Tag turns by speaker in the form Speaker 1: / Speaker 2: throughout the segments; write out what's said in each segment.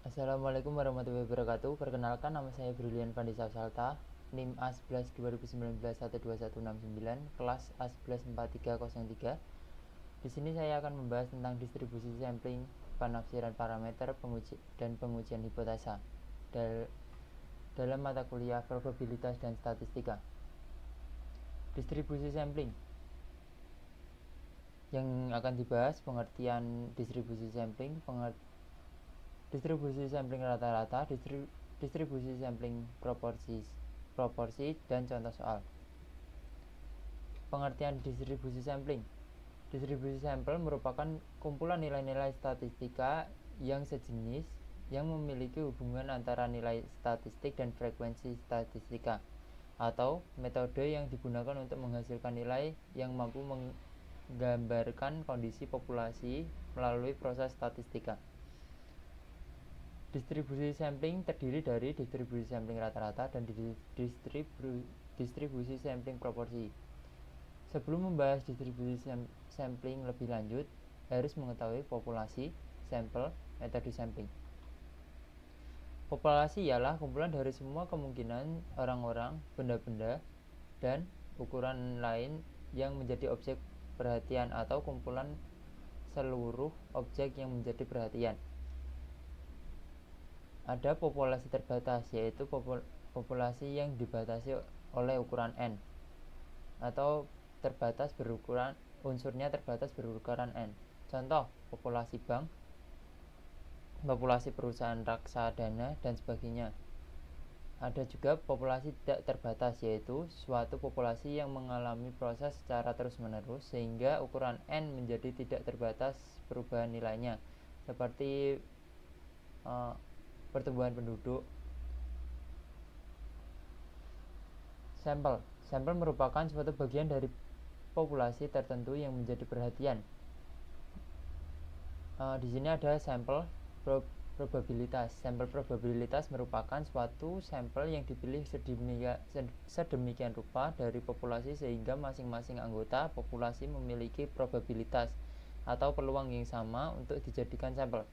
Speaker 1: Assalamualaikum warahmatullahi wabarakatuh. Perkenalkan, nama saya Brilian Vandisa Salta, NIM A11 2019 12169, kelas A11 4303. Di sini saya akan membahas tentang distribusi sampling, penafsiran parameter, dan pengujian hipotesa dalam mata kuliah probabilitas dan statistika. Distribusi sampling yang akan dibahas: pengertian distribusi sampling, distribusi sampling rata-rata, distribusi sampling proporsi, dan contoh soal. Pengertian distribusi sampling. Distribusi sampel merupakan kumpulan nilai-nilai statistika yang sejenis yang memiliki hubungan antara nilai statistik dan frekuensi statistika, atau metode yang digunakan untuk menghasilkan nilai yang mampu menggambarkan kondisi populasi melalui proses statistika. Distribusi sampling terdiri dari distribusi sampling rata-rata dan distribusi sampling proporsi. Sebelum membahas distribusi sampling lebih lanjut, harus mengetahui populasi, sampel, metode sampling. Populasi ialah kumpulan dari semua kemungkinan orang-orang, benda-benda, dan ukuran lain yang menjadi objek perhatian atau kumpulan seluruh objek yang menjadi perhatian. Ada populasi terbatas, yaitu populasi yang dibatasi oleh ukuran N, atau terbatas berukuran unsurnya terbatas berukuran N. Contoh, populasi bank, populasi perusahaan reksadana, dan sebagainya. Ada juga populasi tidak terbatas, yaitu suatu populasi yang mengalami proses secara terus-menerus sehingga ukuran N menjadi tidak terbatas perubahan nilainya, seperti pertumbuhan penduduk. Sampel merupakan suatu bagian dari populasi tertentu yang menjadi perhatian. Di sini ada sampel probabilitas. Sampel probabilitas merupakan suatu sampel yang dipilih sedemikian rupa dari populasi sehingga masing-masing anggota populasi memiliki probabilitas atau peluang yang sama untuk dijadikan sampel.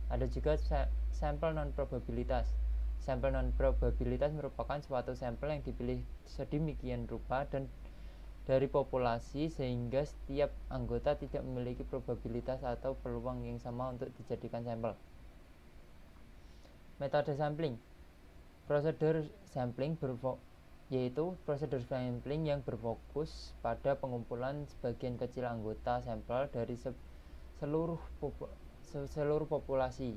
Speaker 1: Ada juga sampel non-probabilitas. Sampel non-probabilitas merupakan suatu sampel yang dipilih sedemikian rupa dan dari populasi sehingga setiap anggota tidak memiliki probabilitas atau peluang yang sama untuk dijadikan sampel. Metode sampling. Prosedur sampling yaitu prosedur sampling yang berfokus pada pengumpulan sebagian kecil anggota sampel dari seluruh populasi.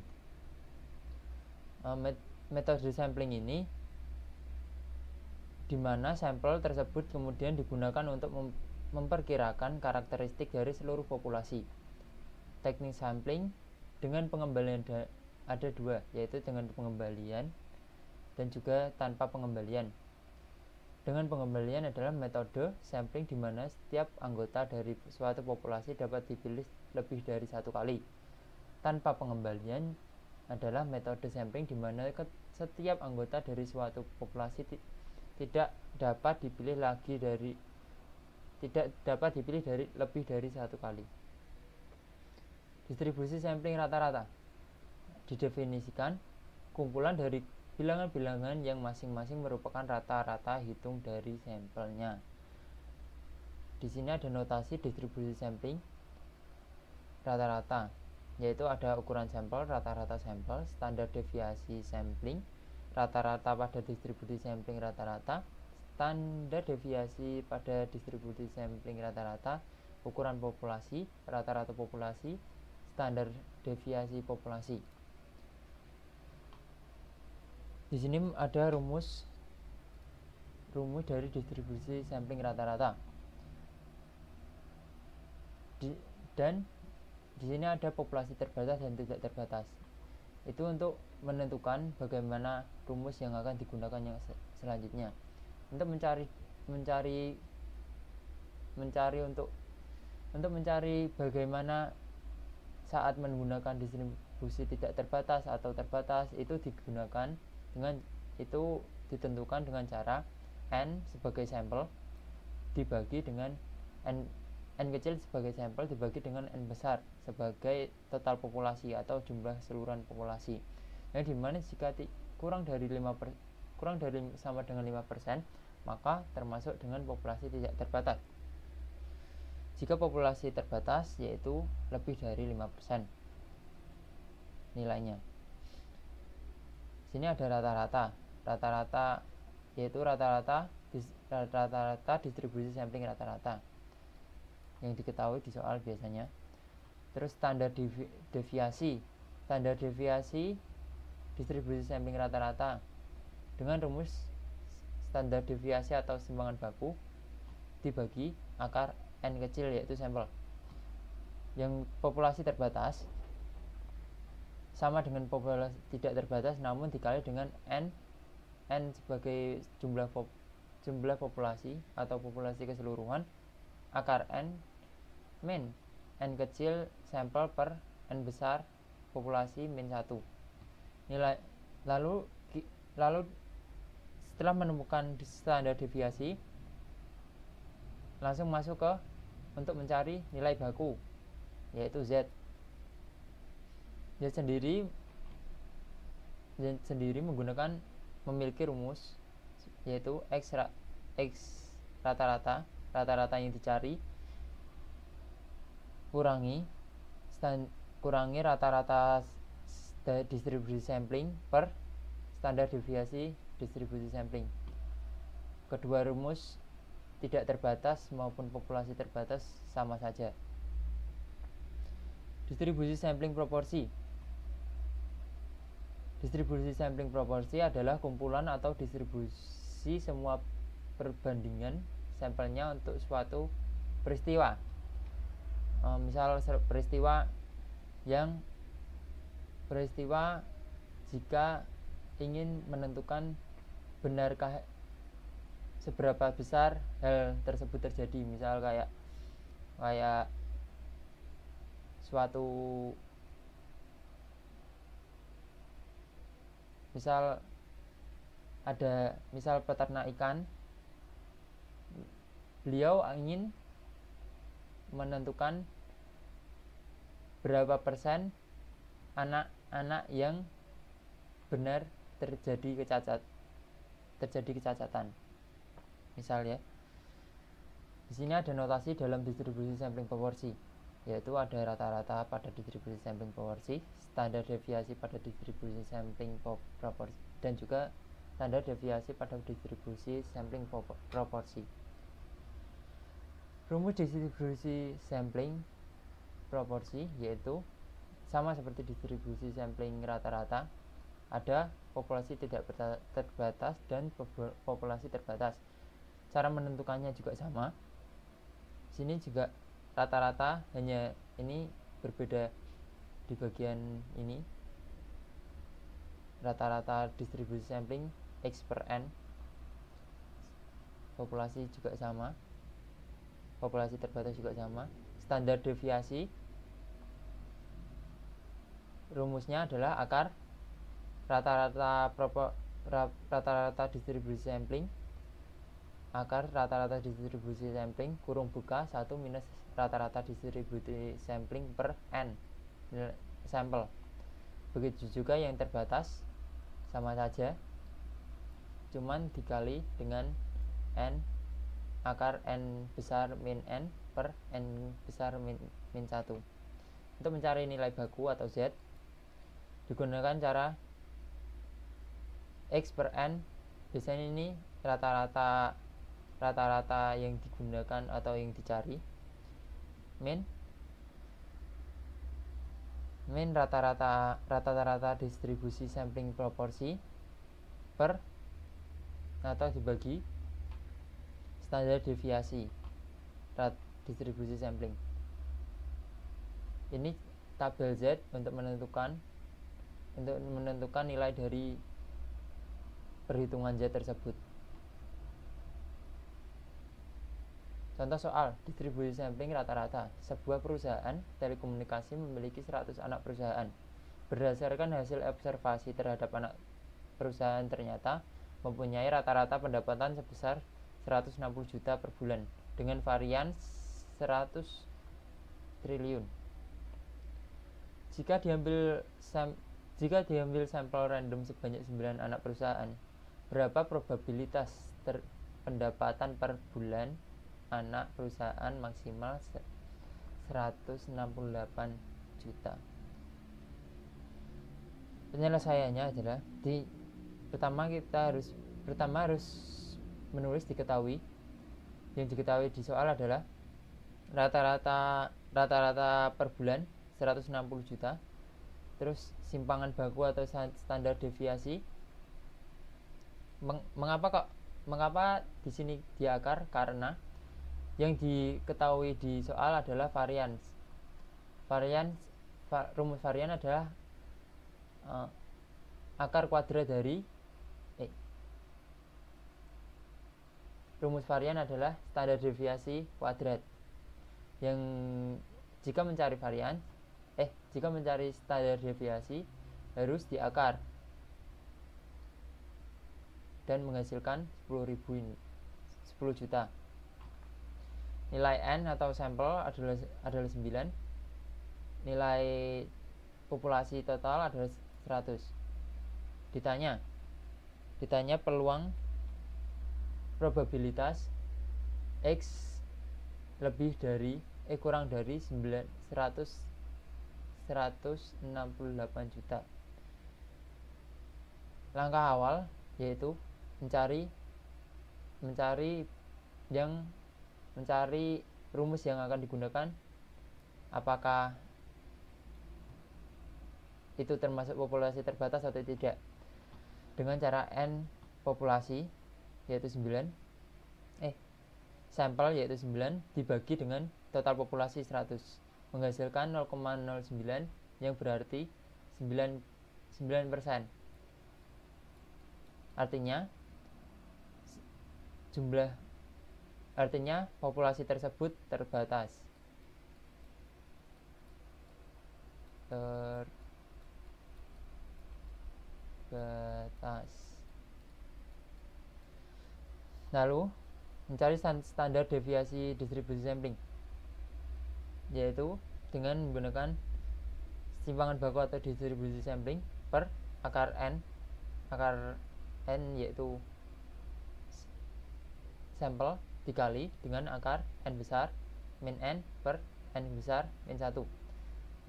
Speaker 1: Metode sampling ini di mana sampel tersebut kemudian digunakan untuk memperkirakan karakteristik dari seluruh populasi. Teknik sampling dengan pengembalian ada dua, yaitu dengan pengembalian dan juga tanpa pengembalian. Dengan pengembalian adalah metode sampling di mana setiap anggota dari suatu populasi dapat dipilih lebih dari satu kali. Tanpa pengembalian adalah metode sampling di mana setiap anggota dari suatu populasi tidak dapat dipilih dari lebih dari satu kali. Distribusi sampling rata-rata didefinisikan kumpulan dari bilangan-bilangan yang masing-masing merupakan rata-rata hitung dari sampelnya. Di sini ada notasi distribusi sampling rata-rata, yaitu ada ukuran sampel, rata-rata sampel, standar deviasi sampling, rata-rata pada distribusi sampling rata-rata, standar deviasi pada distribusi sampling rata-rata, ukuran populasi, rata-rata populasi, standar deviasi populasi. Di sini ada rumus dari distribusi sampling rata-rata. Dan di sini ada populasi terbatas dan tidak terbatas. Itu untuk menentukan bagaimana rumus yang akan digunakan yang selanjutnya. Untuk mencari bagaimana saat menggunakan distribusi tidak terbatas atau terbatas, itu ditentukan dengan cara N sebagai sampel dibagi dengan N kecil sebagai sampel dibagi dengan N besar sebagai total populasi atau jumlah keseluruhan populasi. Yang dimana jika kurang dari sama dengan 5%, maka termasuk dengan populasi tidak terbatas. Jika populasi terbatas, yaitu lebih dari 5% nilainya. Sini ada rata-rata yaitu rata-rata distribusi sampling rata-rata yang diketahui di soal biasanya. Terus standar deviasi distribusi sampling rata-rata dengan rumus standar deviasi atau simpangan baku dibagi akar n kecil, yaitu sampel. Yang populasi terbatas sama dengan populasi tidak terbatas, namun dikali dengan n sebagai jumlah populasi atau populasi keseluruhan, akar n min n kecil sampel per n besar populasi min 1 nilai. Lalu setelah menemukan standar deviasi, langsung masuk ke untuk mencari nilai baku, yaitu Z. Z sendiri menggunakan memiliki rumus, yaitu X rata-rata yang dicari kurangi rata-rata distribusi sampling per standar deviasi distribusi sampling. Kedua rumus tidak terbatas maupun populasi terbatas sama saja. Distribusi sampling proporsi. Distribusi sampling proporsi adalah kumpulan atau distribusi semua perbandingan sampelnya untuk suatu peristiwa. Misal peristiwa jika ingin menentukan benarkah seberapa besar hal tersebut terjadi, misal kayak suatu misal peternak ikan, beliau ingin menentukan berapa persen anak-anak yang benar terjadi kecacatan. Misal ya. Di sini ada notasi dalam distribusi sampling proporsi, yaitu ada rata-rata pada distribusi sampling proporsi, standar deviasi pada distribusi sampling proporsi, dan juga standar deviasi pada distribusi sampling proporsi. Rumus distribusi sampling proporsi yaitu sama seperti distribusi sampling rata-rata, ada populasi tidak terbatas dan populasi terbatas. Cara menentukannya juga sama. Sini juga rata-rata, hanya ini berbeda di bagian ini. Rata-rata distribusi sampling X per N. Populasi juga sama. Populasi terbatas juga sama. Standar deviasi rumusnya adalah akar rata-rata distribusi sampling kurung buka 1 minus rata-rata distribusi sampling per N sampel. Begitu juga yang terbatas, sama saja, cuman dikali dengan N, akar N besar min N per N besar min 1. Untuk mencari nilai baku atau Z, digunakan cara X per N. Biasanya ini rata-rata yang digunakan atau yang dicari. Min rata-rata distribusi sampling proporsi per atau dibagi standar deviasi distribusi sampling. Ini tabel Z untuk menentukan nilai dari perhitungan Z tersebut. Contoh soal distribusi sampling rata-rata. Sebuah perusahaan telekomunikasi memiliki 100 anak perusahaan. Berdasarkan hasil observasi terhadap anak perusahaan, ternyata mempunyai rata-rata pendapatan sebesar 160 juta per bulan dengan varian 100 triliun. Jika Jika diambil sampel random sebanyak 9 anak perusahaan, berapa probabilitas pendapatan per bulan anak perusahaan maksimal 168 juta? Penyelesaiannya adalah pertama harus menulis diketahui. Yang diketahui di soal adalah rata-rata per bulan 160 juta. Terus simpangan baku atau standar deviasi. Mengapa di sini diakar? Karena yang diketahui di soal adalah varians. Rumus varian adalah akar kuadrat dari rumus varian adalah standar deviasi kuadrat. Yang jika mencari standar deviasi harus diakar dan menghasilkan 10 juta. Nilai N atau sampel adalah 9. Nilai populasi total adalah 100. Ditanya peluang probabilitas X kurang dari 168 juta. Langkah awal yaitu mencari rumus yang akan digunakan, apakah itu termasuk populasi terbatas atau tidak, dengan cara N populasi yaitu 9 sampel yaitu 9 dibagi dengan total populasi 100 menghasilkan 0,09 yang berarti 9%. Artinya populasi tersebut terbatas. Lalu mencari standar deviasi distribusi sampling, yaitu dengan menggunakan simpangan baku atau distribusi sampling per akar N yaitu sampel dikali dengan akar N besar min N per N besar min 1,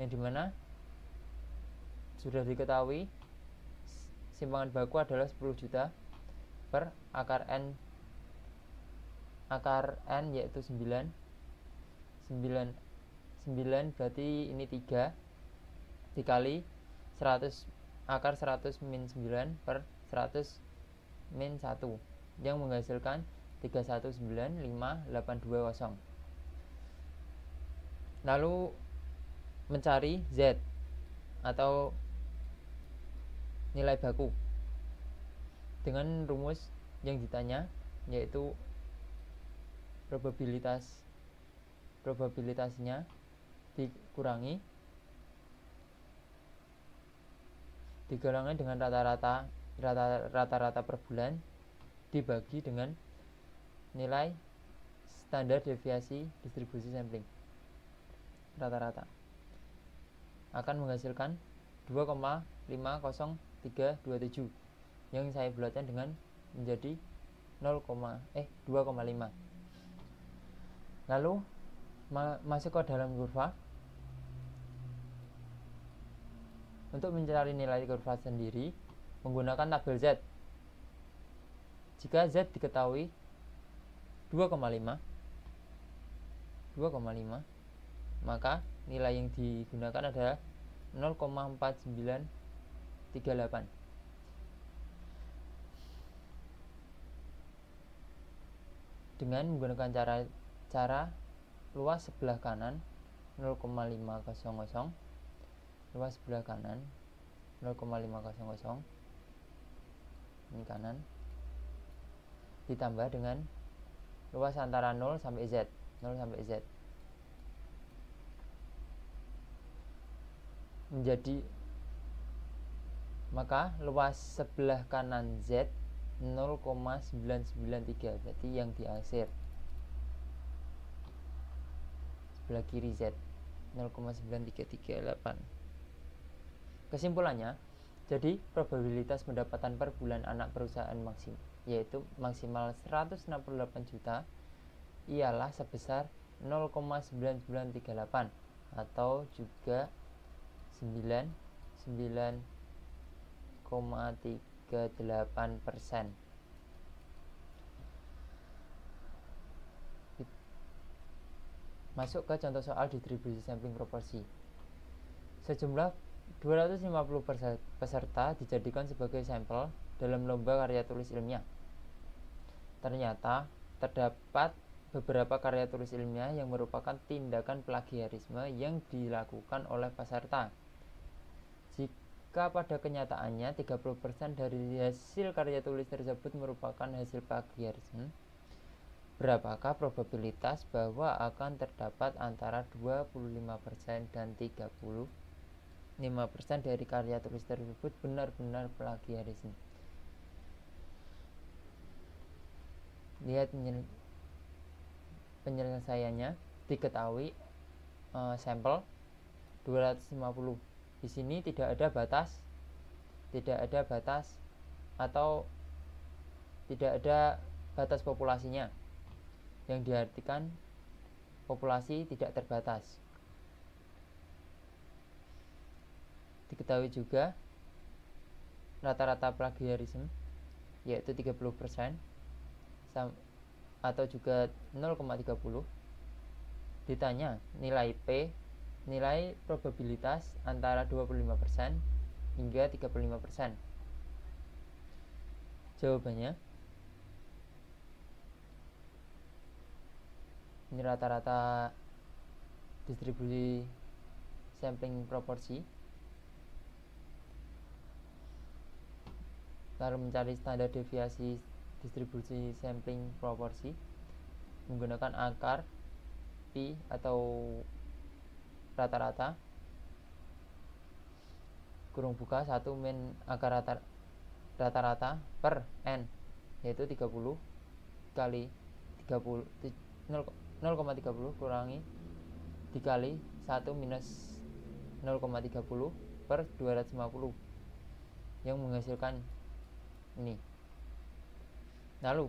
Speaker 1: yang dimana sudah diketahui simpangan baku adalah 10 juta per akar N yaitu 9 berarti ini 3 dikali 100 akar 100 min 9 per 100 min 1 yang menghasilkan 3195820. Lalu mencari Z atau nilai baku dengan rumus yang ditanya, yaitu probabilitasnya dikurangi dengan rata-rata per bulan dibagi dengan nilai standar deviasi distribusi sampling rata-rata, akan menghasilkan 2,50327 yang saya bulatkan dengan menjadi 2,5. Lalu masuk ke dalam kurva. Untuk mencari nilai kurva sendiri menggunakan tabel Z. Jika Z diketahui 2,5, maka nilai yang digunakan adalah 0,4938. Dengan menggunakan cara luas sebelah kanan 0,500, luas sebelah kanan 0,500 ini kanan, ditambah dengan luas antara 0 sampai Z, menjadi, maka luas sebelah kanan Z 0,993, berarti yang diakhir sebelah kiri Z 0,9338. Kesimpulannya, Jadi probabilitas pendapatan per bulan anak perusahaan yaitu maksimal 168 juta ialah sebesar 0,9938 atau juga 99,38%. Masuk ke contoh soal distribusi sampling proporsi. Sejumlah 250 peserta dijadikan sebagai sampel dalam lomba karya tulis ilmiah. Ternyata terdapat beberapa karya tulis ilmiah yang merupakan tindakan plagiarisme yang dilakukan oleh peserta. Jika pada kenyataannya 30% dari hasil karya tulis tersebut merupakan hasil plagiarisme, berapakah probabilitas bahwa akan terdapat antara 25% dan 35% dari karya tulis tersebut benar-benar plagiarisme? Lihat penyelesaiannya. Diketahui sampel 250. Di sini tidak ada batas atau tidak ada batas populasinya, yang diartikan populasi tidak terbatas. Diketahui juga rata-rata plagiarisme yaitu 30% atau juga 0,30. Ditanya nilai P, nilai probabilitas antara 25% hingga 35%. Jawabannya, ini rata-rata distribusi sampling proporsi. Lalu mencari standar deviasi distribusi sampling proporsi menggunakan akar pi atau rata-rata kurung buka 1 min akar rata-rata per n, yaitu 30 kali 30 0,30 kurangi dikali 1 minus 0,30 per 250 yang menghasilkan ini. Lalu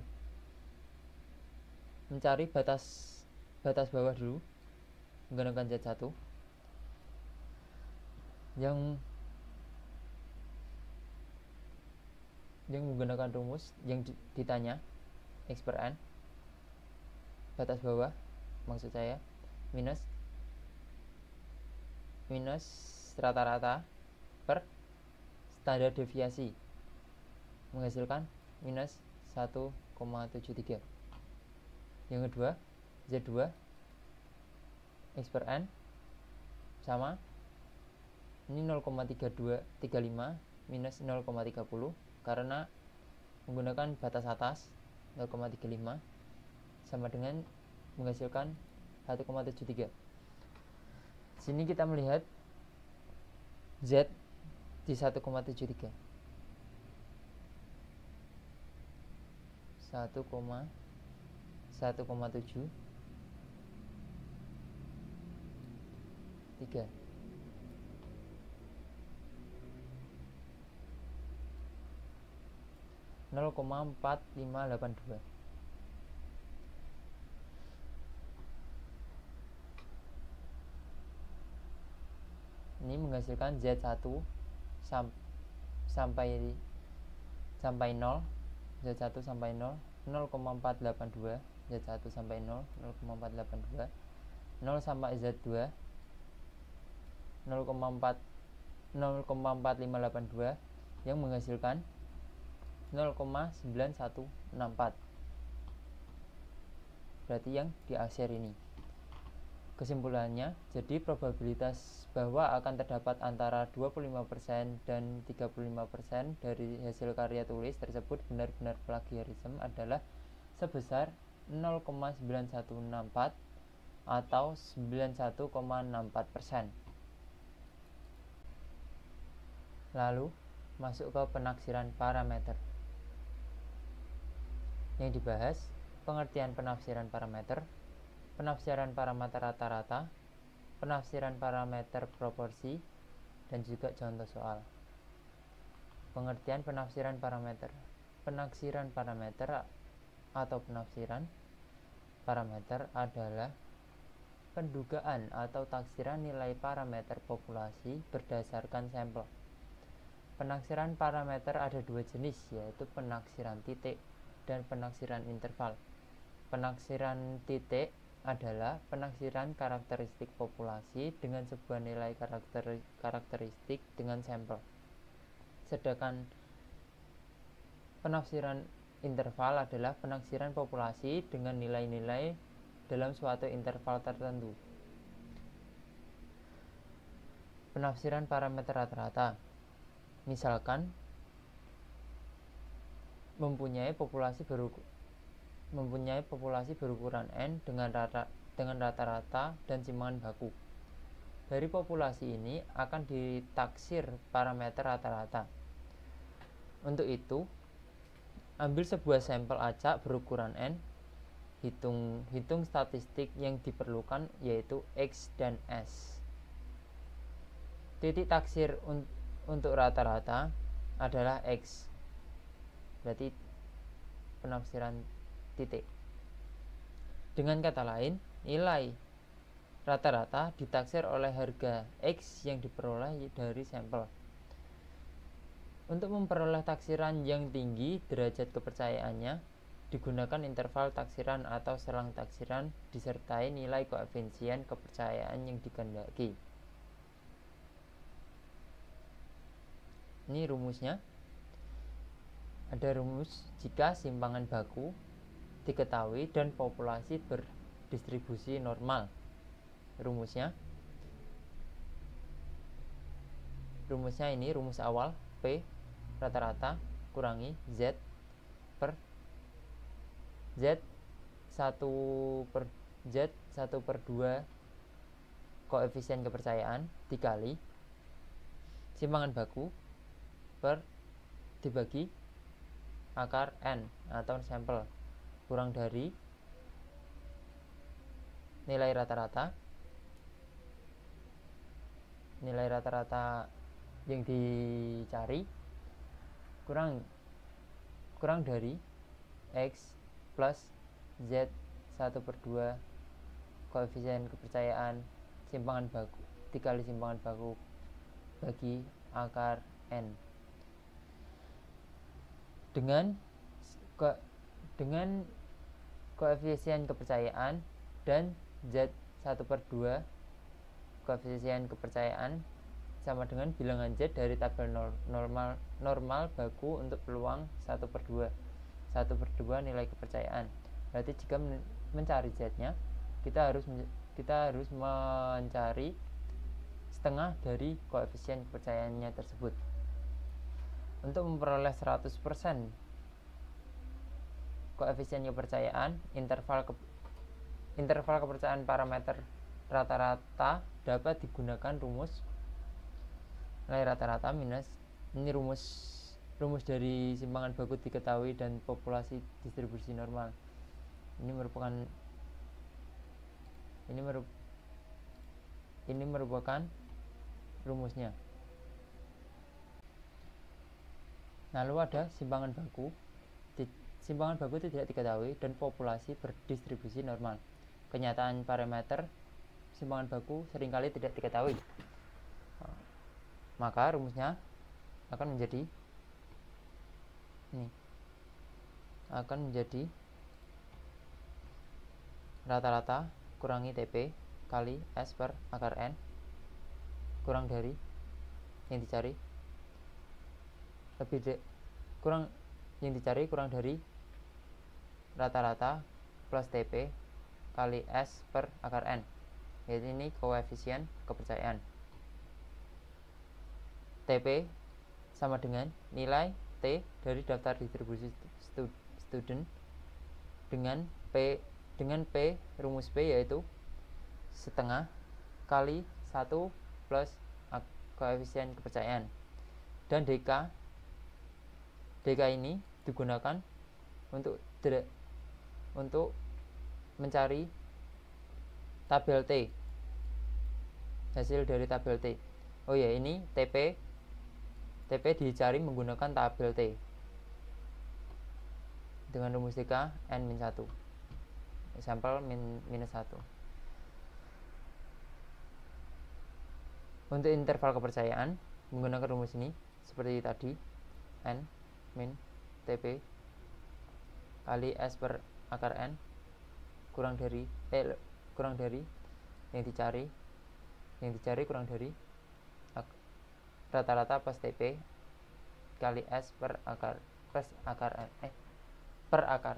Speaker 1: mencari batas bawah dulu menggunakan Z1 yang menggunakan rumus yang ditanya X per N. Batas bawah maksud saya minus rata-rata per standar deviasi menghasilkan minus 1,73. Yang kedua Z2 X per N sama ini 0,3235 minus 0,30 karena menggunakan batas atas 0,35 sama dengan menghasilkan 1,73. Sini kita melihat Z di 1,73. 1,7 3 0,4582. Ini menghasilkan Z1 sampai 0, Z1 sampai 0 0,482, Z1 sampai 0 0,482, 0 sampai Z2 0,4582 yang menghasilkan 0,9164. Berarti yang di akhir ini. Kesimpulannya, jadi probabilitas bahwa akan terdapat antara 25% dan 35% dari hasil karya tulis tersebut benar-benar plagiarisme adalah sebesar 0,9164 atau 91,64%. Lalu masuk ke penaksiran parameter. Yang dibahas pengertian penafsiran parameter, penafsiran parameter rata-rata, penafsiran parameter proporsi, dan juga contoh soal. Pengertian penafsiran parameter. Penafsiran parameter atau penafsiran parameter adalah pendugaan atau taksiran nilai parameter populasi berdasarkan sampel. Penaksiran parameter ada dua jenis, yaitu penaksiran titik dan penaksiran interval. Penaksiran titik adalah penaksiran karakteristik populasi dengan sebuah nilai karakteristik dengan sampel. Sedangkan penafsiran interval adalah penaksiran populasi dengan nilai-nilai dalam suatu interval tertentu. Penafsiran parameter rata-rata, misalkan mempunyai populasi berukuran N dengan rata-rata dan simpangan baku. Dari populasi ini akan ditaksir parameter rata-rata. Untuk itu, ambil sebuah sampel acak berukuran N, hitung statistik yang diperlukan, yaitu X dan S. Titik taksir untuk rata-rata adalah X, berarti penafsiran titik. Dengan kata lain, nilai rata-rata ditaksir oleh harga X yang diperoleh dari sampel. Untuk memperoleh taksiran yang tinggi derajat kepercayaannya, digunakan interval taksiran atau selang taksiran disertai nilai koefisien kepercayaan yang dikehendaki. Ini rumusnya. Ada rumus jika simpangan baku diketahui dan populasi berdistribusi normal. Rumusnya ini rumus awal P rata-rata kurangi Z per Z 1/2 koefisien kepercayaan dikali simpangan baku per dibagi akar N atau sampel kurang dari nilai rata-rata yang dicari kurang dari X plus Z 1/2 koefisien kepercayaan simpangan baku dikali simpangan baku bagi akar N. Dengan koefisien kepercayaan dan Z 1/2 koefisien kepercayaan sama dengan bilangan Z dari tabel normal baku untuk peluang 1/2 nilai kepercayaan. Berarti jika mencari Z-nya, kita harus mencari setengah dari koefisien kepercayaannya tersebut. Untuk memperoleh 100% koefisien kepercayaan, interval kepercayaan parameter rata-rata dapat digunakan rumus nilai rata-rata minus ini rumus dari simpangan baku diketahui dan populasi distribusi normal. Ini merupakan rumusnya. Lalu ada simpangan baku. Simpangan baku itu tidak diketahui dan populasi berdistribusi normal. Kenyataan parameter simpangan baku seringkali tidak diketahui. Maka rumusnya akan menjadi rata-rata kurangi TP kali S per akar N kurang dari yang dicari kurang dari rata-rata plus TP kali S per akar N. Jadi ini koefisien kepercayaan. TP sama dengan nilai T dari daftar distribusi student dengan P rumus P yaitu setengah kali 1 plus koefisien kepercayaan, dan DK ini digunakan untuk mencari tabel T, hasil dari tabel T. Oh ya, ini TP TP dicari menggunakan tabel T dengan rumus TK n-1, sampel minus 1. Untuk interval kepercayaan menggunakan rumus ini seperti tadi, n min TP kali S per akar n kurang dari yang dicari kurang dari rata-rata plus TP kali S per akar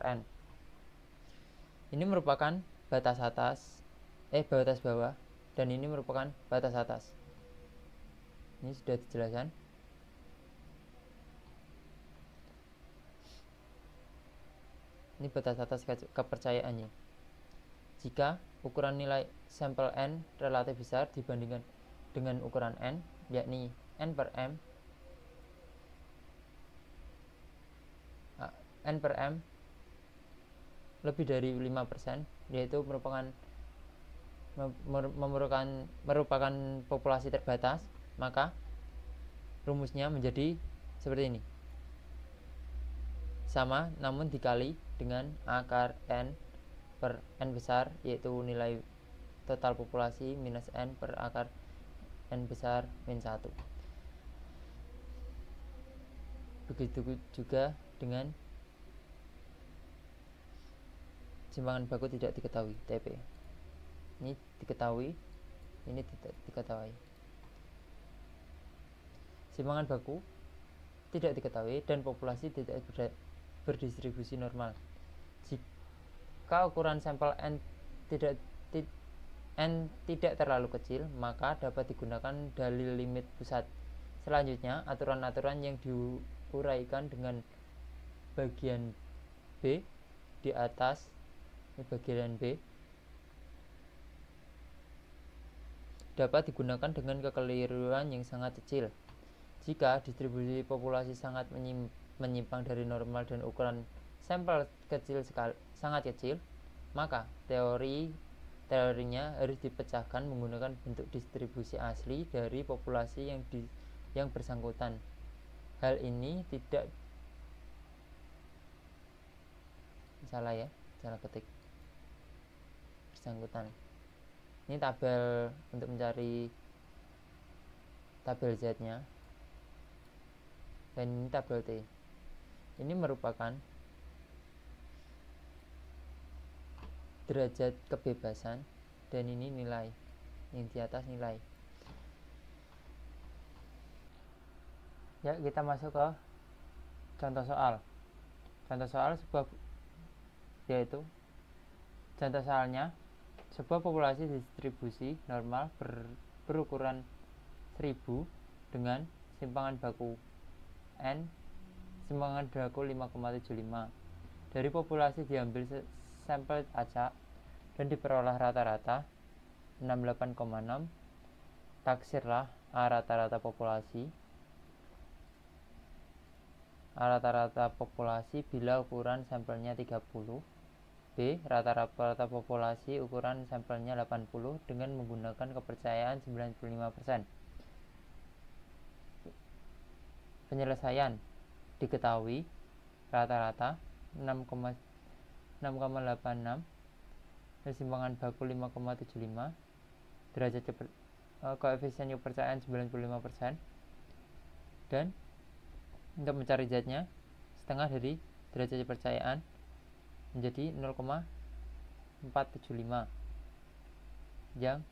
Speaker 1: n. Ini merupakan batas bawah, dan ini merupakan batas atas. Ini sudah dijelaskan. Ini batas atas kepercayaannya. Jika ukuran nilai sampel n relatif besar dibandingkan dengan ukuran n, yakni n per m lebih dari 5%, yaitu merupakan populasi terbatas, maka rumusnya menjadi seperti ini, sama namun dikali dengan akar n per n besar, yaitu nilai total populasi minus n per akar n besar min 1. Begitu juga dengan simpangan baku tidak diketahui TP. Ini diketahui, ini tidak diketahui. Simpangan baku tidak diketahui dan populasi tidak berdistribusi normal. Jika ukuran sampel n tidak terlalu kecil, maka dapat digunakan dalil limit pusat. Selanjutnya, aturan-aturan yang diuraikan dengan bagian B di atas, ini bagian B, dapat digunakan dengan kekeliruan yang sangat kecil. Jika distribusi populasi sangat menyimpang dari normal dan ukuran sampel sangat kecil, maka teorinya harus dipecahkan menggunakan bentuk distribusi asli dari populasi yang bersangkutan. Hal ini tidak salah ketik bersangkutan. Ini tabel untuk mencari tabel Z nya, dan ini tabel T. Ini merupakan derajat kebebasan, dan ini nilai yang di atas nilai. Ya, kita masuk ke contoh soal. Contoh soalnya, sebuah populasi distribusi normal berukuran 1000 dengan simpangan baku n, simpangan baku 5,75. Dari populasi diambil sampel acak dan diperoleh rata-rata 68,6. Taksirlah A rata-rata populasi bila ukuran sampelnya 30. B. Rata-rata populasi ukuran sampelnya 80 dengan menggunakan kepercayaan 95%. Penyelesaian diketahui rata-rata 6,86 dan simpangan baku 5,75, derajat koefisien kepercayaan 95%, dan untuk mencari Z-nya setengah dari derajat kepercayaan menjadi 0,475 yang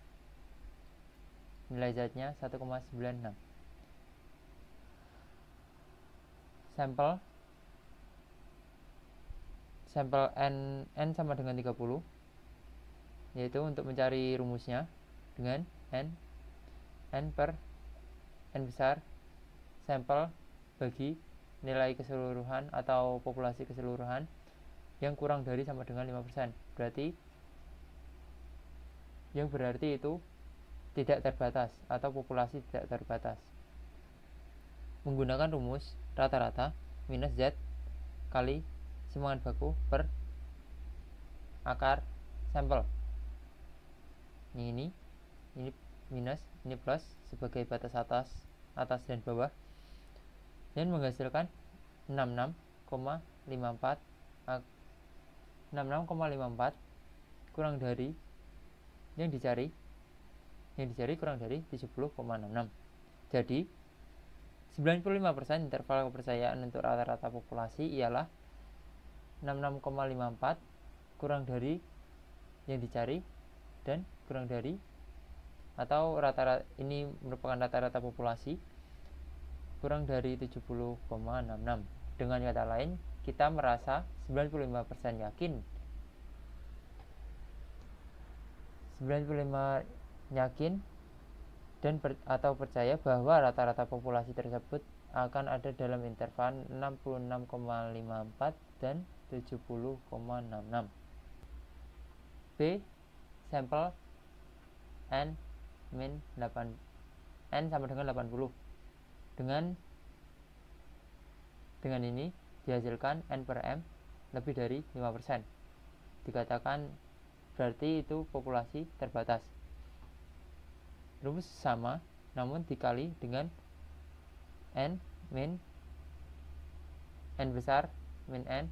Speaker 1: nilai Z-nya 1,96. Sampel n sama dengan 30, yaitu untuk mencari rumusnya dengan n per n besar sampel bagi nilai keseluruhan atau populasi keseluruhan yang kurang dari sama dengan 5%. Berarti itu tidak terbatas atau populasi tidak terbatas. Menggunakan rumus rata-rata minus Z kali simpangan baku per akar sampel. Ini minus, ini plus sebagai batas atas dan bawah. dan menghasilkan 66,54 kurang dari yang dicari kurang dari 70,66. Jadi 95% interval kepercayaan untuk rata-rata populasi ialah 66,54 kurang dari yang dicari dan kurang dari, atau rata-rata ini merupakan rata-rata populasi, kurang dari 70,66. Dengan kata lain, kita merasa 95% yakin dan atau percaya bahwa rata-rata populasi tersebut akan ada dalam interval 66,54 dan 70,66. B. Sampel n min 8 n sama dengan 80. Dengan ini dihasilkan n per m lebih dari 5%. Dikatakan berarti itu populasi terbatas. Rumus sama namun dikali dengan n besar min n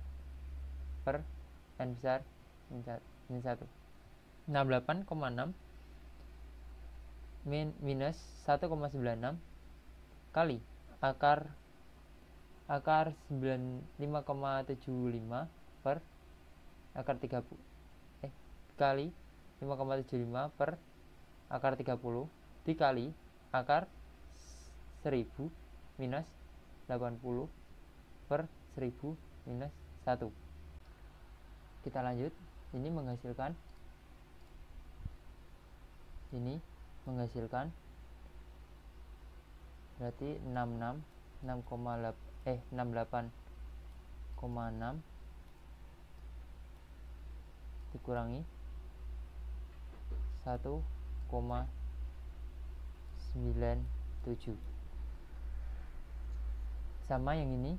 Speaker 1: per n besar min 1. 68,6 minus 1,96 kali akar 5,75 per akar 30 kali 5,75 per akar 30 dikali akar 1000 minus 80 per 1000 minus 1. Kita lanjut. Ini menghasilkan berarti 68,6 dikurangi 1,97 sama yang ini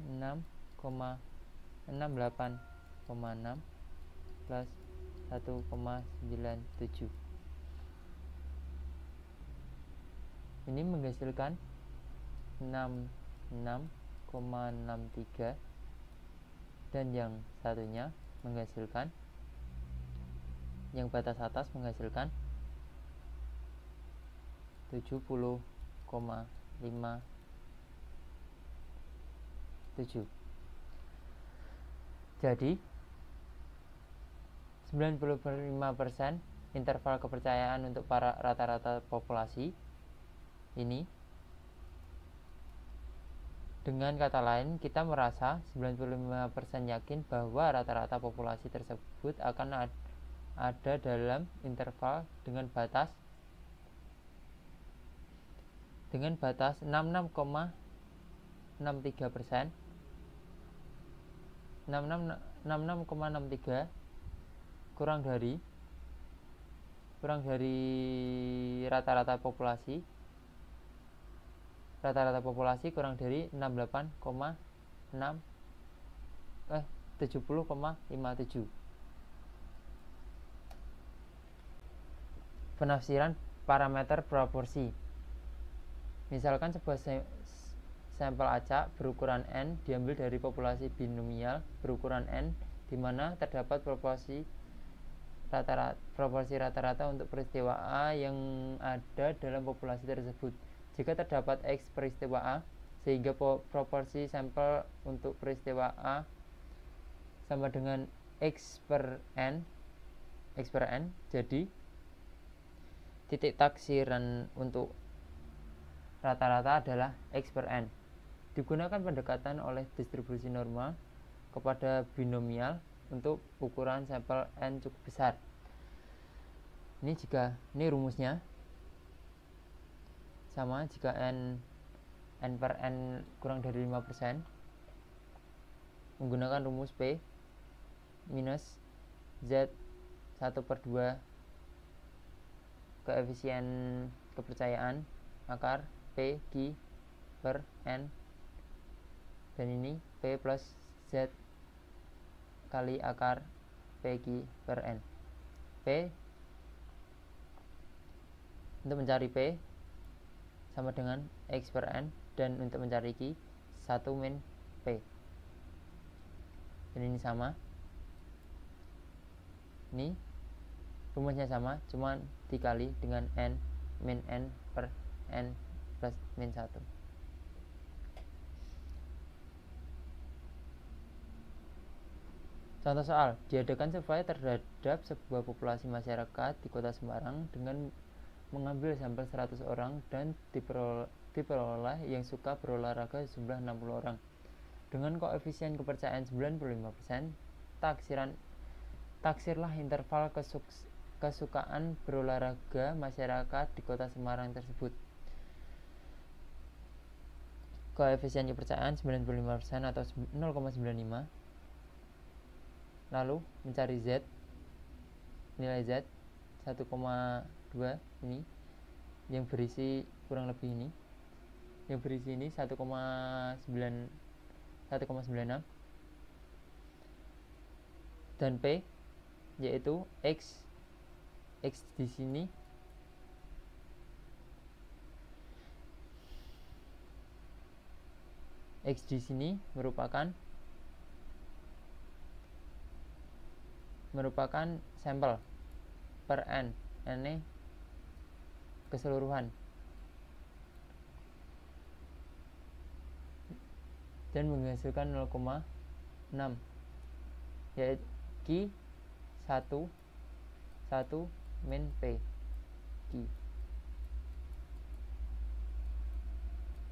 Speaker 1: 68,6 plus 1,97. Ini menghasilkan 66,63 dan yang satunya menghasilkan, yang batas atas menghasilkan 70,57. Jadi 95% interval kepercayaan untuk para rata-rata populasi ini. Dengan kata lain, kita merasa 95% yakin bahwa rata-rata populasi tersebut akan ada dalam interval dengan batas 66,63%, 66,63 kurang dari rata-rata populasi kurang dari 70,57. Penafsiran parameter proporsi. Misalkan sebuah sampel acak berukuran n diambil dari populasi binomial berukuran n, di mana terdapat proporsi rata-rata untuk peristiwa A yang ada dalam populasi tersebut. Jika terdapat X peristiwa A, sehingga proporsi sampel untuk peristiwa A sama dengan X per N, jadi titik taksiran untuk rata-rata adalah X per N. Digunakan pendekatan oleh distribusi normal kepada binomial untuk ukuran sampel N cukup besar. Ini rumusnya sama jika n per n kurang dari 5%, menggunakan rumus P minus Z 1/2 koefisien kepercayaan akar P Q per N, dan ini P plus Z kali akar PQ per N. P Untuk mencari P sama dengan X per N, dan untuk mencari Q 1 min P. Dan ini sama, ini rumusnya sama, cuman dikali dengan N min N per N plus min 1. Contoh soal, diadakan survei terhadap sebuah populasi masyarakat di Kota Semarang dengan mengambil sampel 100 orang dan diperoleh yang suka berolahraga sejumlah 60 orang. Dengan koefisien kepercayaan 95%, taksirlah interval kesukaan berolahraga masyarakat di Kota Semarang tersebut. Koefisien kepercayaan 95% atau 0,95. Lalu mencari Z, nilai Z 1,2 ini yang berisi kurang lebih ini, yang berisi ini 1,96, dan P yaitu X di sini merupakan sampel per N ini keseluruhan, dan menghasilkan 0,6, yaitu Q 1 min P. Q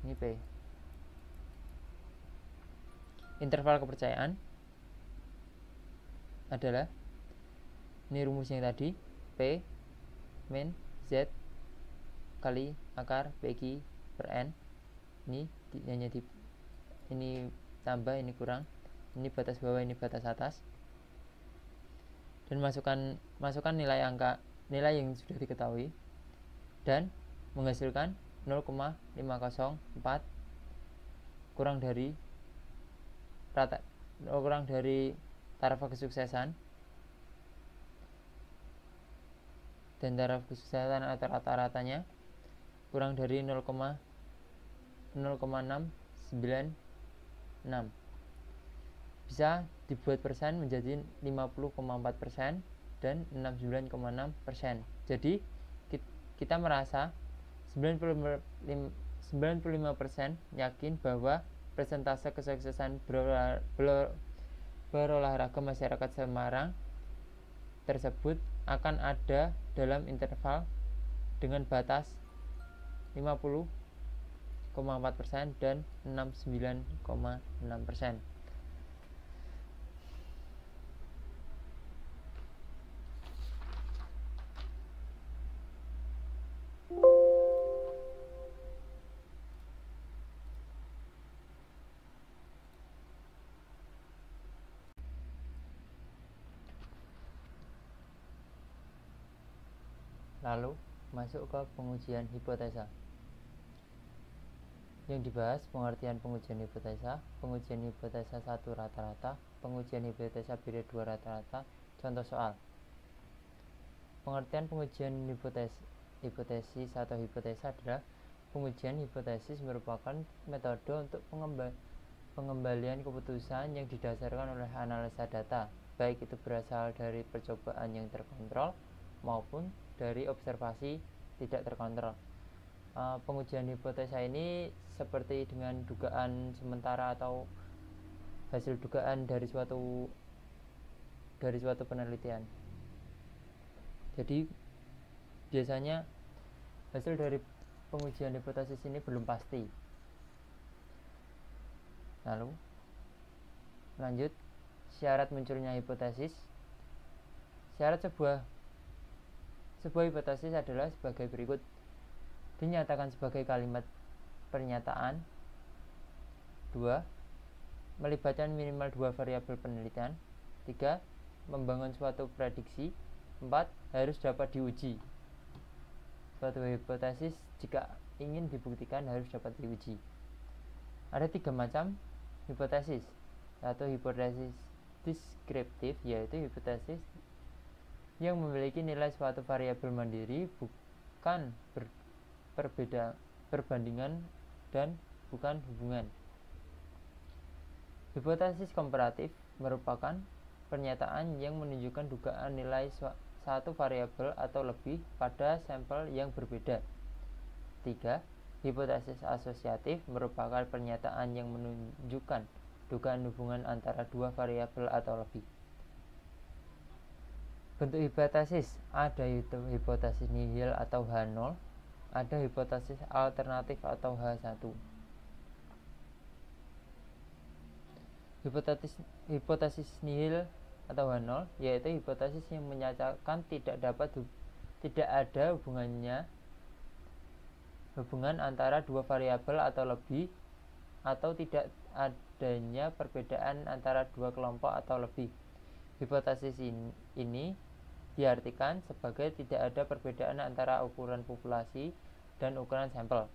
Speaker 1: ini P. Interval kepercayaan adalah ini rumusnya tadi, P min Z kali akar PQ per N. Ini hanya ini tambah, ini kurang, ini batas bawah, ini batas atas, dan masukkan nilai yang sudah diketahui, dan menghasilkan 0,504 kurang dari taraf kesuksesan, dan taraf kesuksesan atau rata-ratanya kurang dari 0,696. Bisa dibuat persen menjadi 50,4% dan 69,6%. Jadi kita merasa 95% yakin bahwa persentase kesuksesan berolahraga masyarakat Semarang tersebut akan ada dalam interval dengan batas 50,4% dan 69,6%. Lalu masuk ke pengujian hipotesa. Yang dibahas pengertian pengujian hipotesa 1 rata-rata, pengujian hipotesa periode 2 rata-rata. Contoh soal. Pengertian pengujian hipotesis atau hipotesa adalah pengujian hipotesis merupakan metode untuk pengembalian keputusan yang didasarkan oleh analisa data, baik itu berasal dari percobaan yang terkontrol maupun dari observasi tidak terkontrol. Pengujian hipotesa ini seperti dengan dugaan sementara atau hasil dugaan dari suatu penelitian. Jadi biasanya hasil dari pengujian hipotesis ini belum pasti. Lalu lanjut, syarat munculnya hipotesis. Syarat sebuah hipotesis adalah sebagai berikut: dinyatakan sebagai kalimat pernyataan. 2. Melibatkan minimal 2 variabel penelitian. 3. Membangun suatu prediksi. 4. Harus dapat diuji. Suatu hipotesis jika ingin dibuktikan harus dapat diuji. Ada 3 macam hipotesis. 1. Hipotesis deskriptif, yaitu hipotesis yang memiliki nilai suatu variabel mandiri menunjukkan perbandingan dan bukan hubungan. Hipotesis komparatif merupakan pernyataan yang menunjukkan dugaan nilai satu variabel atau lebih pada sampel yang berbeda. 3. Hipotesis asosiatif merupakan pernyataan yang menunjukkan dugaan hubungan antara dua variabel atau lebih. Bentuk hipotesis: ada hipotesis nihil atau H0, ada hipotesis alternatif atau H1. Hipotesis nihil atau H0 yaitu hipotesis yang menyatakan tidak ada hubungan antara dua variabel atau lebih, atau tidak adanya perbedaan antara dua kelompok atau lebih. Hipotesis ini diartikan sebagai tidak ada perbedaan antara ukuran populasi dan ukuran sampel.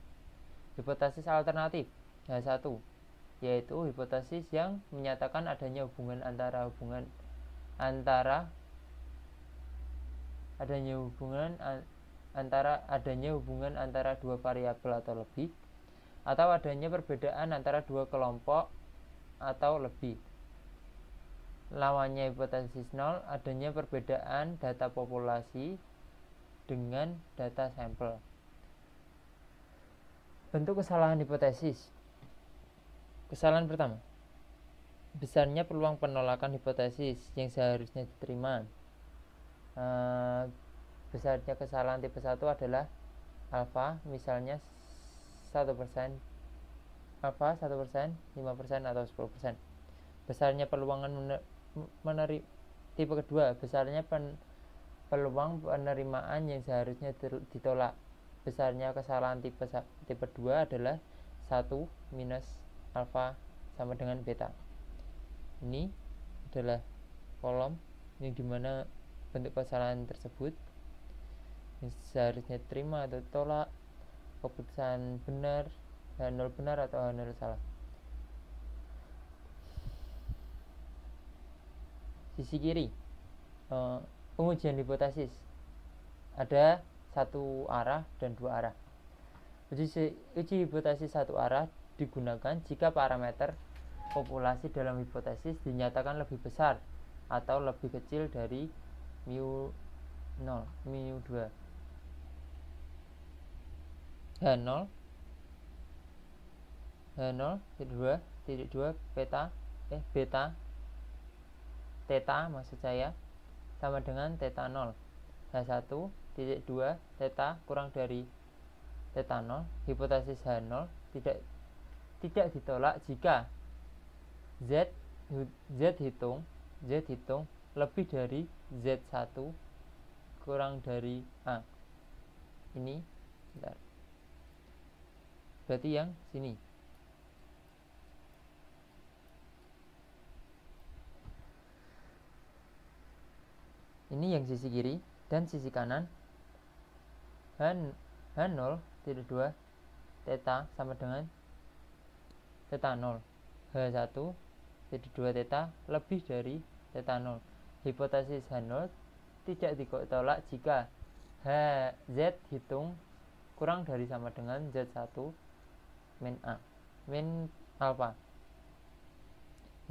Speaker 1: Hipotesis alternatif H1 yaitu hipotesis yang menyatakan adanya hubungan antara dua variabel atau lebih, atau adanya perbedaan antara dua kelompok atau lebih. Lawannya hipotesis 0, adanya perbedaan data populasi dengan data sampel. Bentuk kesalahan hipotesis. Kesalahan pertama, besarnya peluang penolakan hipotesis yang seharusnya diterima. Besarnya kesalahan tipe 1 adalah alfa, misalnya 1%, alfa 1%, 5% atau 10%. Besarnya peluang tipe kedua, besarnya peluang penerimaan yang seharusnya ditolak. Besarnya kesalahan tipe 2 adalah 1 minus alfa sama dengan beta. Ini adalah kolom yang dimana bentuk kesalahan tersebut yang seharusnya diterima atau ditolak, keputusan benar, H0 benar atau H0 salah. Sisi kiri, pengujian hipotesis ada satu arah dan dua arah. Uji hipotesis satu arah digunakan jika parameter populasi dalam hipotesis dinyatakan lebih besar atau lebih kecil dari mu 2. H0 2 beta theta maksud saya sama dengan theta 0. H1.2 theta kurang dari theta 0. Hipotesis H0 tidak ditolak jika Z hitung lebih dari Z1 kurang dari A. Ini bentar. Berarti yang sini. Ini yang sisi kiri, dan sisi kanan H0.2 theta sama dengan theta 0. H1.2 theta lebih dari theta 0. Hipotesis H0 tidak ditolak jika Z hitung kurang dari sama dengan Z1 min alpha.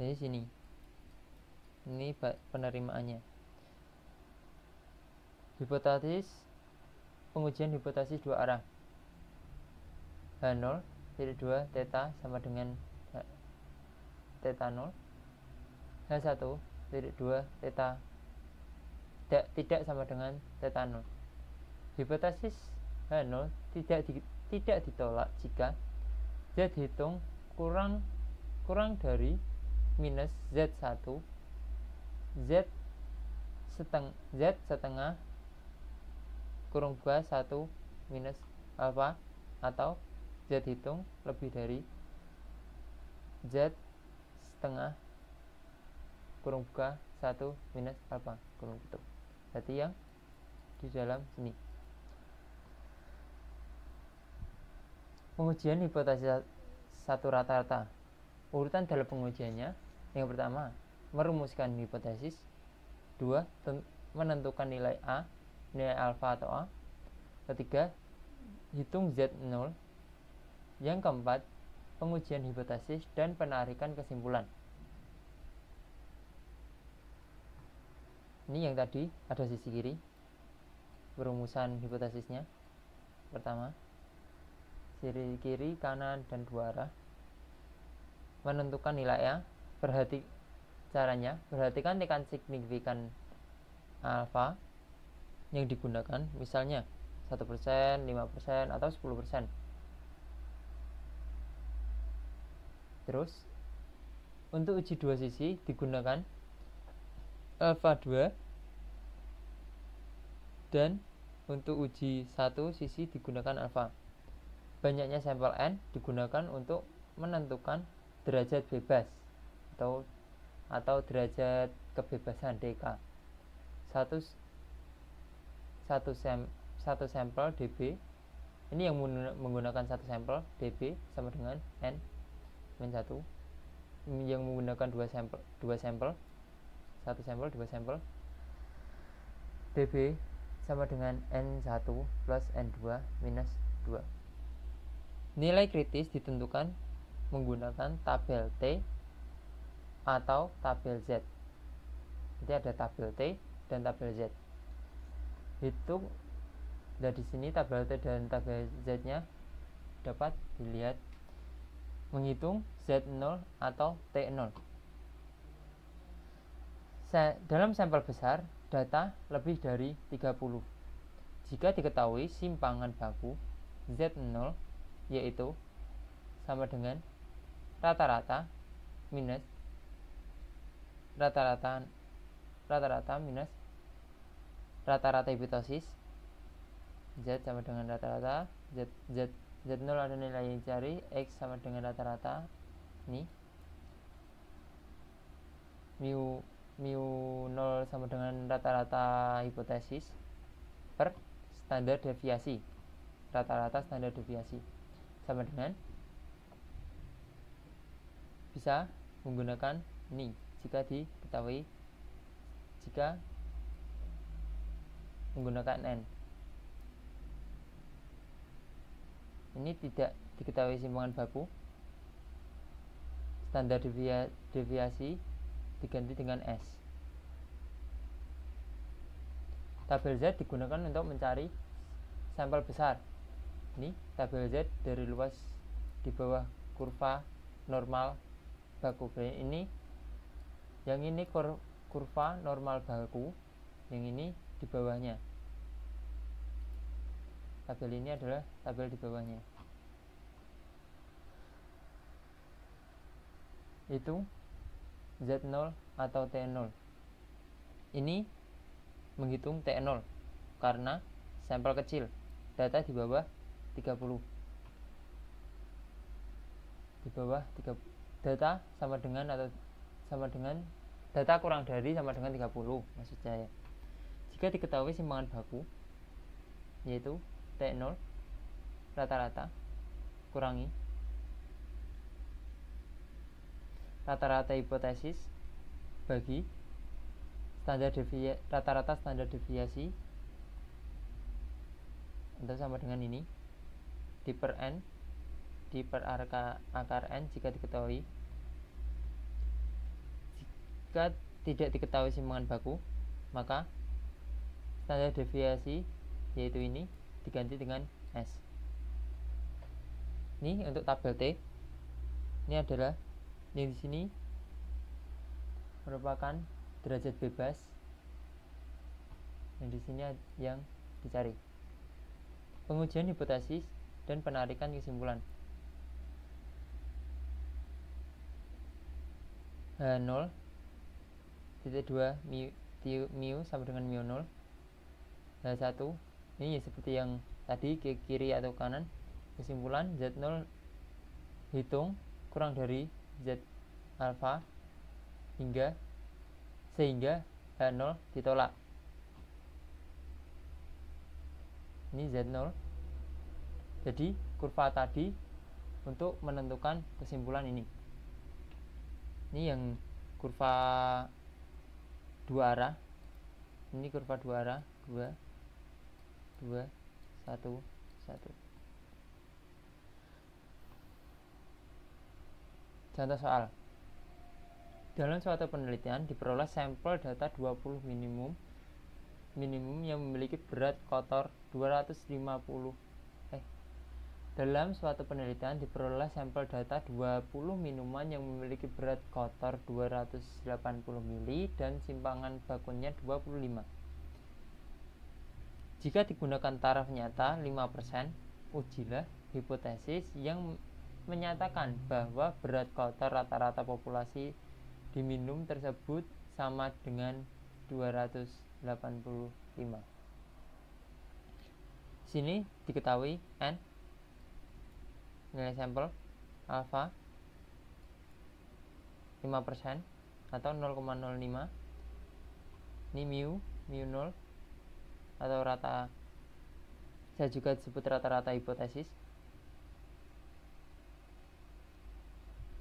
Speaker 1: Jadi sini. Ini penerimaannya. Hipotesis pengujian hipotesis dua arah. H0.2 theta sama dengan theta 0. H1.2 theta tidak sama dengan theta 0. Hipotesis H0 tidak ditolak jika Z hitung kurang dari minus Z1 Z setengah kurung buka 1 minus alpha, atau Z hitung lebih dari Z setengah kurung buka 1 minus alpha kurung tutup. Berarti yang di dalam sini. Pengujian hipotesis satu rata-rata. Urutan dalam pengujiannya: yang pertama, merumuskan hipotesis. 2. Menentukan nilai A, nilai alfa atau A. Ketiga, hitung Z0. Yang keempat, pengujian hipotesis dan penarikan kesimpulan. Ini yang tadi ada sisi kiri, perumusan hipotesisnya. Pertama, sisi kiri, kanan, dan dua arah. Menentukan nilainya. Perhatikan tekan signifikan alfa yang digunakan, misalnya 1%, 5%, atau 10%. Terus, untuk uji dua sisi digunakan alfa 2, dan untuk uji satu sisi digunakan alfa. Banyaknya sampel N digunakan untuk menentukan derajat bebas atau derajat kebebasan DK. Satu sampel dB, ini yang menggunakan satu sampel dB sama dengan N-1, yang menggunakan dua sampel satu sampel dua sampel, dB sama dengan N1 plus N2 minus 2. Nilai kritis ditentukan menggunakan tabel T atau tabel Z. Jadi ada tabel T dan tabel Z. Hitung dari sini tabel T dan tabel Z-nya dapat dilihat. Menghitung Z0 atau T0. Dalam sampel besar, data lebih dari 30. Jika diketahui simpangan baku Z0 yaitu sama dengan rata-rata minus rata-rata minus rata-rata hipotesis, Z sama dengan rata-rata, Z0 ada nilai yang dicari, X sama dengan rata-rata, ini mu 0 sama dengan rata-rata hipotesis per standar deviasi, rata-rata standar deviasi, sama dengan, bisa menggunakan ini jika menggunakan N. Ini tidak diketahui simpangan baku, standar deviasi diganti dengan S. Tabel Z digunakan untuk mencari sampel besar. Ini tabel Z dari luas di bawah kurva normal baku. Yang ini kurva normal baku, yang ini di bawahnya. Tabel ini adalah tabel di bawahnya. Itu Z0 atau T0. Ini menghitung T0 karena sampel kecil, data di bawah 30. Di bawah 30 data sama dengan data kurang dari sama dengan 30 maksud saya. Jika diketahui simpangan baku yaitu T0 rata-rata kurangi rata-rata hipotesis bagi rata-rata standar deviasi, itu sama dengan ini di per N di per akar N jika diketahui. Jika tidak diketahui simpangan baku, maka standar deviasi yaitu ini diganti dengan S. Ini untuk tabel T. Ini adalah yang di sini merupakan derajat bebas, yang di sini yang dicari. Pengujian hipotesis dan penarikan kesimpulan. H0 titik 2 mu sama dengan mu 0. H1 ini seperti yang tadi, ke kiri atau kanan. Kesimpulan Z0 hitung kurang dari Z alfa sehingga H0 ditolak. Ini Z0. Jadi kurva tadi untuk menentukan kesimpulan ini. Ini yang kurva dua arah. Ini kurva dua arah, 2 1 1 1. Contoh soal. Dalam suatu penelitian diperoleh sampel data 20 minimum yang memiliki berat kotor 250. Dalam suatu penelitian diperoleh sampel data 20 minuman yang memiliki berat kotor 280 mili dan simpangan bakunya 25. Jika digunakan taraf nyata 5%, ujilah hipotesis yang menyatakan bahwa berat kotor rata-rata populasi di minum tersebut sama dengan 285. Sini diketahui N, nilai sampel alfa 5% atau 0,05. Ini mu 0 atau rata, saya juga disebut rata-rata hipotesis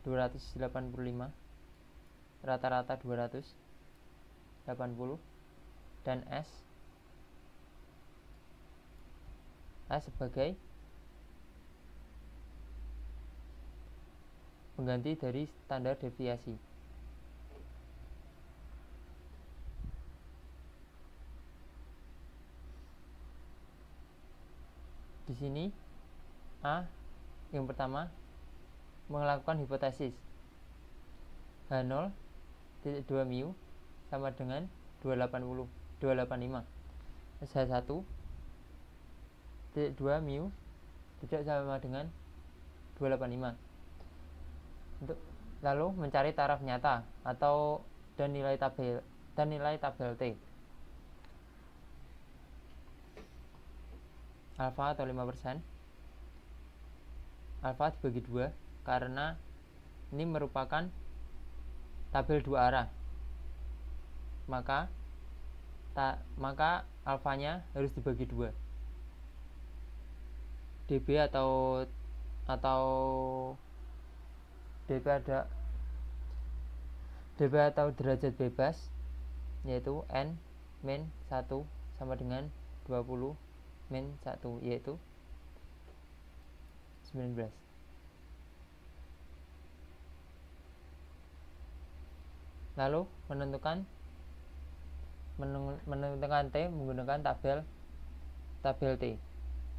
Speaker 1: 285, rata-rata 280, dan S sebagai pengganti dari standar deviasi. Di sini A yang pertama melakukan hipotesis H0 2 mu sama dengan 285. H1 2 mu tidak sama dengan 285. Untuk lalu mencari taraf nyata atau dan nilai tabel T. Alfa atau 5%. Alfa dibagi 2 karena ini merupakan tabel 2 arah. Maka alfanya harus dibagi 2. dB atau derajat bebas yaitu N min 1 sama dengan 20 min 1 yaitu 19. Lalu menentukan T menggunakan tabel T,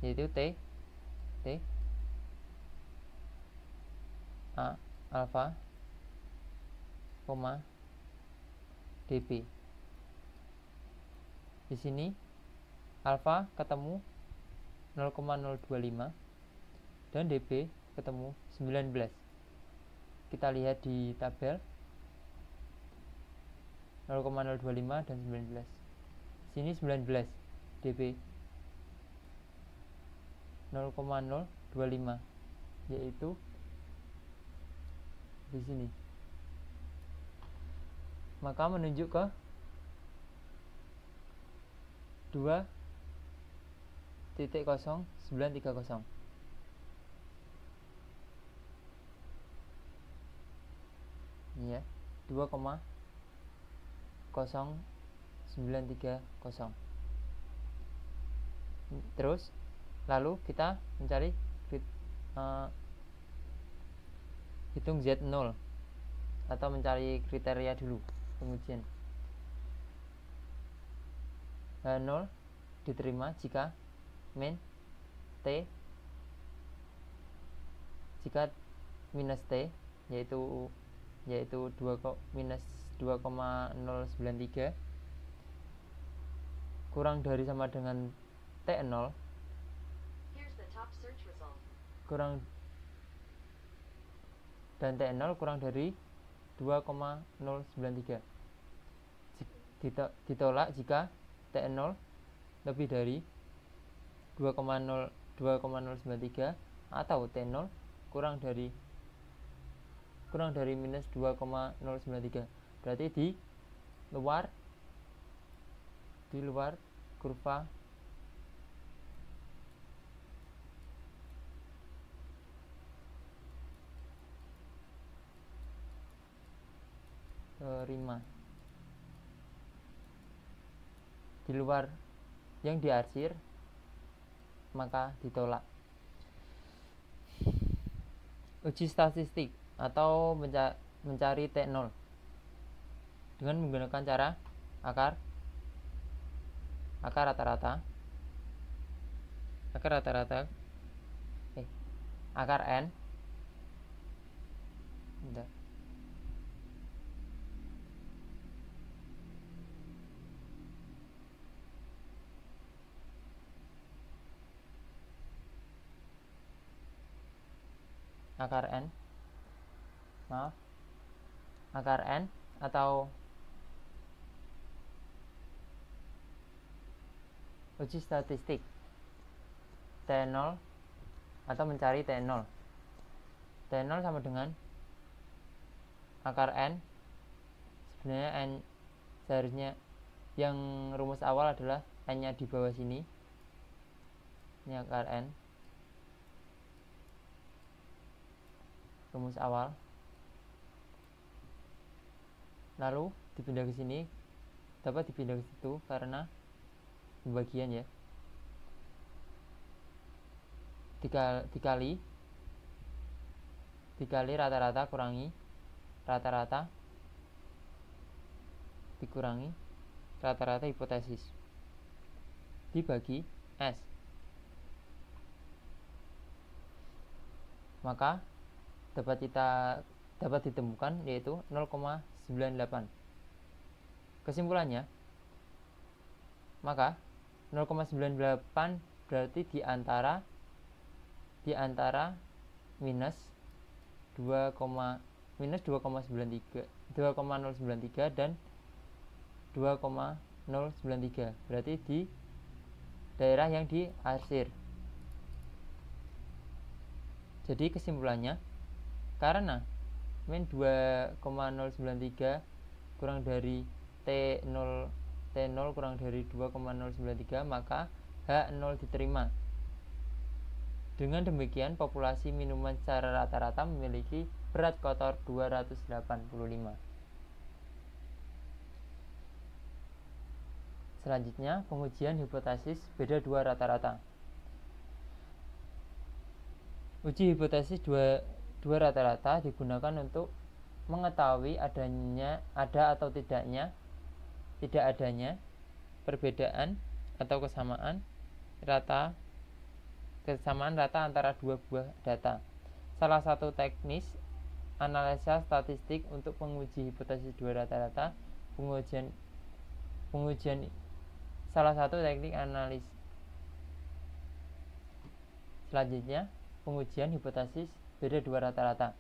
Speaker 1: yaitu T A alfa, dB. Di sini alfa ketemu 0,025 dan dB ketemu 19. Kita lihat di tabel 0,025 dan 19. Sini 19 dB 0,025 yaitu di sini. Maka menunjuk ke 2.0930. Ini ya, 2,0930. Terus lalu kita mencari hitung Z0 atau mencari kriteria dulu pengujian. H0 diterima jika min T jika minus T yaitu minus 2,093 kurang dari sama dengan T0 kurang dan T0 kurang dari 2,093 ditolak jika T0 lebih dari 2,093 atau T0 kurang dari minus 2,093. Berarti di luar kurva terima, di luar yang diarsir, maka ditolak. Uji statistik atau mencari T0 dengan menggunakan cara akar rata-rata akar n. Bentar. Akar n atau uji statistik T0 atau mencari T0. T0 sama dengan akar n. Sebenarnya n seharusnya yang rumus awal adalah n nya di bawah sini. Ini akar n, rumus awal, lalu dipindah ke sini, dapat dipindah ke situ karena pembagian ya, dikali rata-rata kurangi rata-rata dikurangi rata-rata hipotesis dibagi S, maka dapat ditemukan yaitu 0,98. Kesimpulannya, maka 0,98 berarti di antara minus 2,093 dan 2,093, berarti di daerah yang diarsir. Jadi kesimpulannya, karena min 2,093 kurang dari T0 kurang dari 2,093, maka H0 diterima. Dengan demikian, populasi minuman secara rata-rata memiliki berat kotor 285. Selanjutnya, pengujian hipotesis beda dua rata-rata. Uji hipotesis dua rata-rata digunakan untuk mengetahui ada atau tidak adanya perbedaan atau kesamaan rata antara dua buah data. Salah satu teknis analisa statistik untuk menguji hipotesis dua rata-rata, pengujian salah satu teknik analis. Selanjutnya, pengujian hipotesis beda dua rata-rata.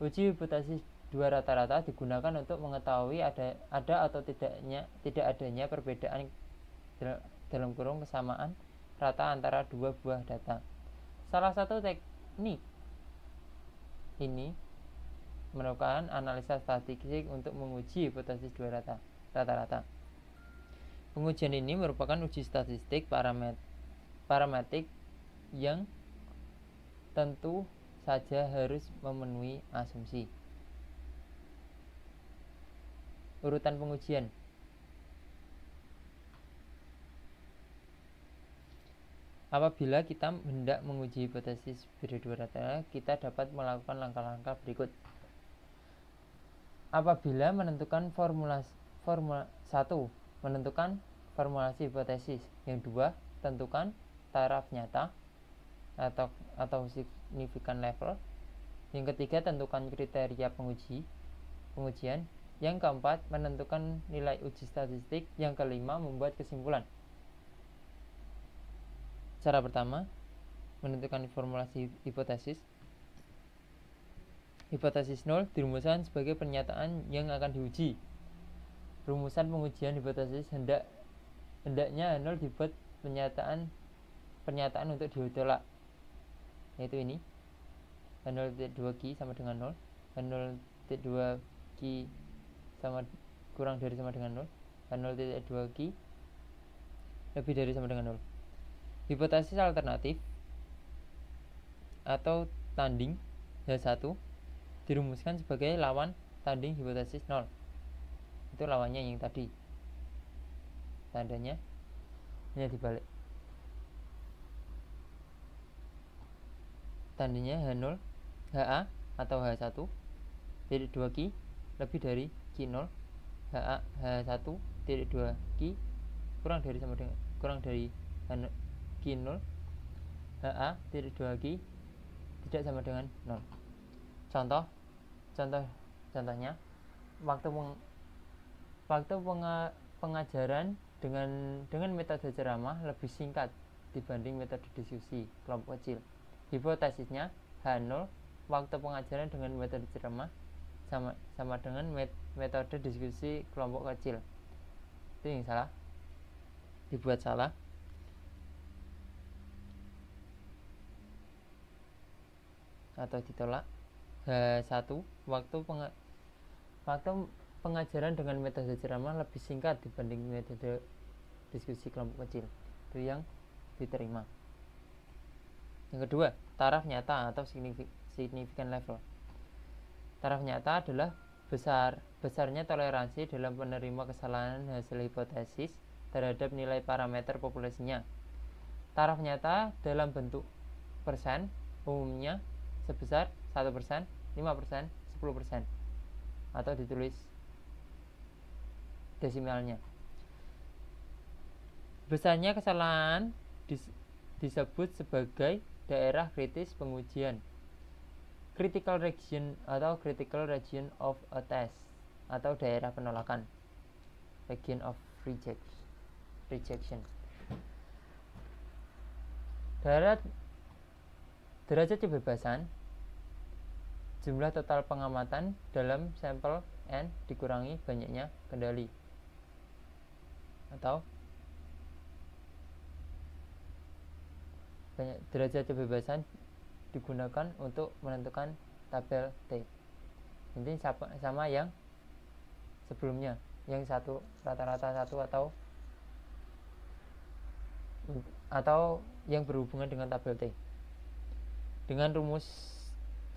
Speaker 1: Uji hipotesis dua rata-rata digunakan untuk mengetahui ada atau tidak adanya perbedaan dalam kurung kesamaan rata antara dua buah data. Salah satu teknik ini merupakan analisa statistik untuk menguji hipotesis dua rata-rata. Pengujian ini merupakan uji statistik parametrik yang tentu saja harus memenuhi asumsi. Urutan pengujian. Apabila kita hendak menguji hipotesis beda dua rata-rata, kita dapat melakukan langkah-langkah berikut. Apabila menentukan formula 1, menentukan formulasi hipotesis. Yang 2, tentukan taraf nyata atau signifikan level. Yang ketiga, tentukan kriteria pengujian. Yang keempat, menentukan nilai uji statistik. Yang kelima, membuat kesimpulan. Cara pertama, menentukan formulasi hipotesis. Hipotesis 0 dirumuskan sebagai pernyataan yang akan diuji. Rumusan pengujian hipotesis hendaknya 0 dibuat pernyataan untuk ditolak, yaitu ini. H0.2Q sama dengan 0, H0.2Q kurang dari sama dengan 0, H0.2Q lebih dari sama dengan 0. Hipotesis alternatif atau tanding H1 dirumuskan sebagai lawan tanding hipotesis 0. Itu lawannya yang tadi, tandanya hanya dibalik. tandanya H0 HA atau H1 titik 2 Ki lebih dari Q0 HA H1 titik 2 Ki kurang dari Q0 HA titik 2 Ki tidak sama dengan 0. Contohnya waktu pengajaran dengan metode ceramah lebih singkat dibanding metode diskusi kelompok kecil. Hipotesisnya H0 waktu pengajaran dengan metode ceramah sama dengan metode diskusi kelompok kecil. Itu yang salah, dibuat salah. Atau ditolak. H1 waktu pengajaran dengan metode ceramah lebih singkat dibanding metode diskusi kelompok kecil. Itu yang diterima. Yang kedua, taraf nyata atau significant level. Taraf nyata adalah besarnya toleransi dalam menerima kesalahan hasil hipotesis terhadap nilai parameter populasinya. Taraf nyata dalam bentuk persen umumnya sebesar 1%, 5%, 10%, atau ditulis desimalnya. Besarnya kesalahan disebut sebagai daerah kritis pengujian, critical region atau critical region of a test, atau daerah penolakan, region of rejection. Derajat kebebasan jumlah total pengamatan dalam sampel N dikurangi banyaknya kendali, atau derajat kebebasan digunakan untuk menentukan tabel T. Ini sama yang sebelumnya, yang satu rata-rata satu atau yang berhubungan dengan tabel T. Dengan rumus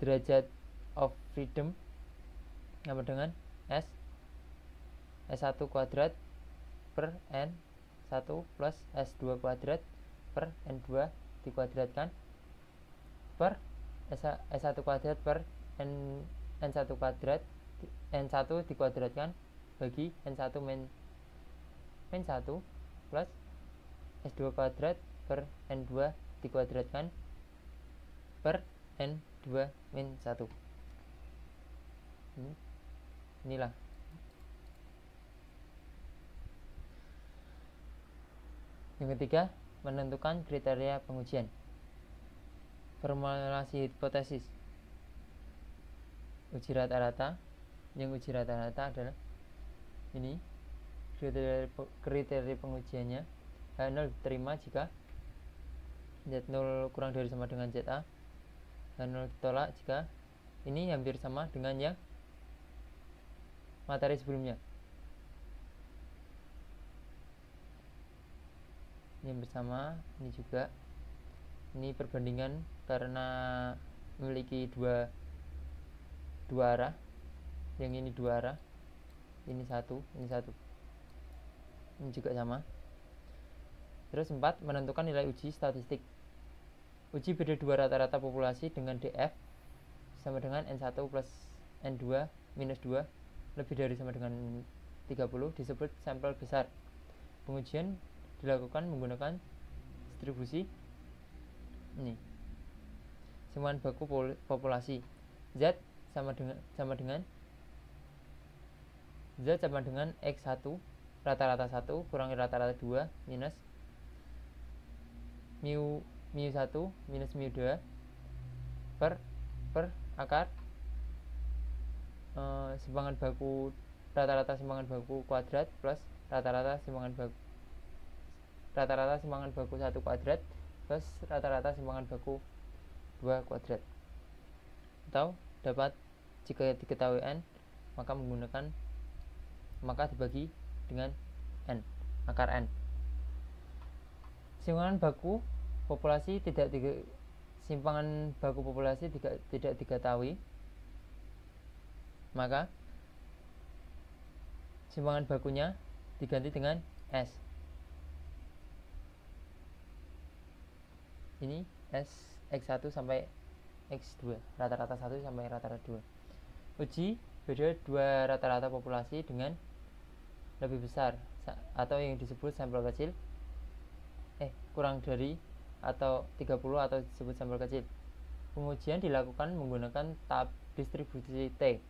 Speaker 1: derajat of freedom sama dengan S1 kuadrat per N1 plus S2 kuadrat per N2 dikuadratkan per S1 kuadrat per N1 kuadrat N1 dikuadratkan bagi N1 min 1 plus S2 kuadrat per N2 dikuadratkan per N2 min 1. Inilah yang ketiga, menentukan kriteria pengujian. Formulasi hipotesis uji rata-rata. Yang uji rata-rata adalah ini kriteria pengujiannya. H0 diterima jika Z0 kurang dari sama dengan ZA. H0 ditolak jika ini hampir sama dengan yang materi sebelumnya. Ini bersama, ini juga. Ini perbandingan karena memiliki dua arah. Yang ini dua arah. Ini satu, ini satu. Ini juga sama. Terus 4, menentukan nilai uji statistik. Uji beda dua rata-rata populasi dengan DF sama dengan N1 plus N2 minus 2 lebih dari sama dengan 30 disebut sampel besar. Pengujian dilakukan menggunakan distribusi ini. Simpanan baku populasi Z sama dengan Z sama dengan X1 rata-rata 1 kurangi rata-rata 2 minus mu 1 minus mu 2 per akar simpangan baku rata-rata simpangan baku kuadrat plus rata-rata simpangan baku 1 kuadrat plus rata-rata simpangan baku 2 kuadrat. Atau dapat jika diketahui N maka dibagi dengan N, akar N. Simpangan baku populasi tidak diketahui, maka simpangan bakunya diganti dengan S. Ini S X1 sampai X2, rata-rata 1 sampai rata-rata 2. Uji beda dua rata-rata populasi dengan lebih besar atau yang disebut sampel kecil, kurang dari atau 30 atau disebut sampel kecil. Pengujian dilakukan menggunakan tahap distribusi T.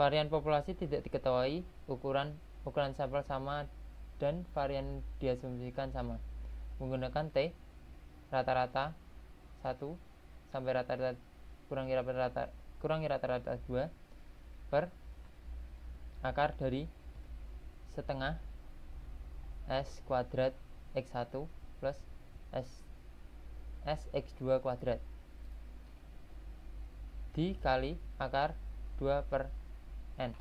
Speaker 1: Varian populasi tidak diketahui, ukuran sampel sama dan varian diasumsikan sama. Menggunakan T rata-rata 1 sampai rata-rata kurangi rata-rata 2 per akar dari setengah S kuadrat X1 plus Sx2 kuadrat dikali akar 2 per N.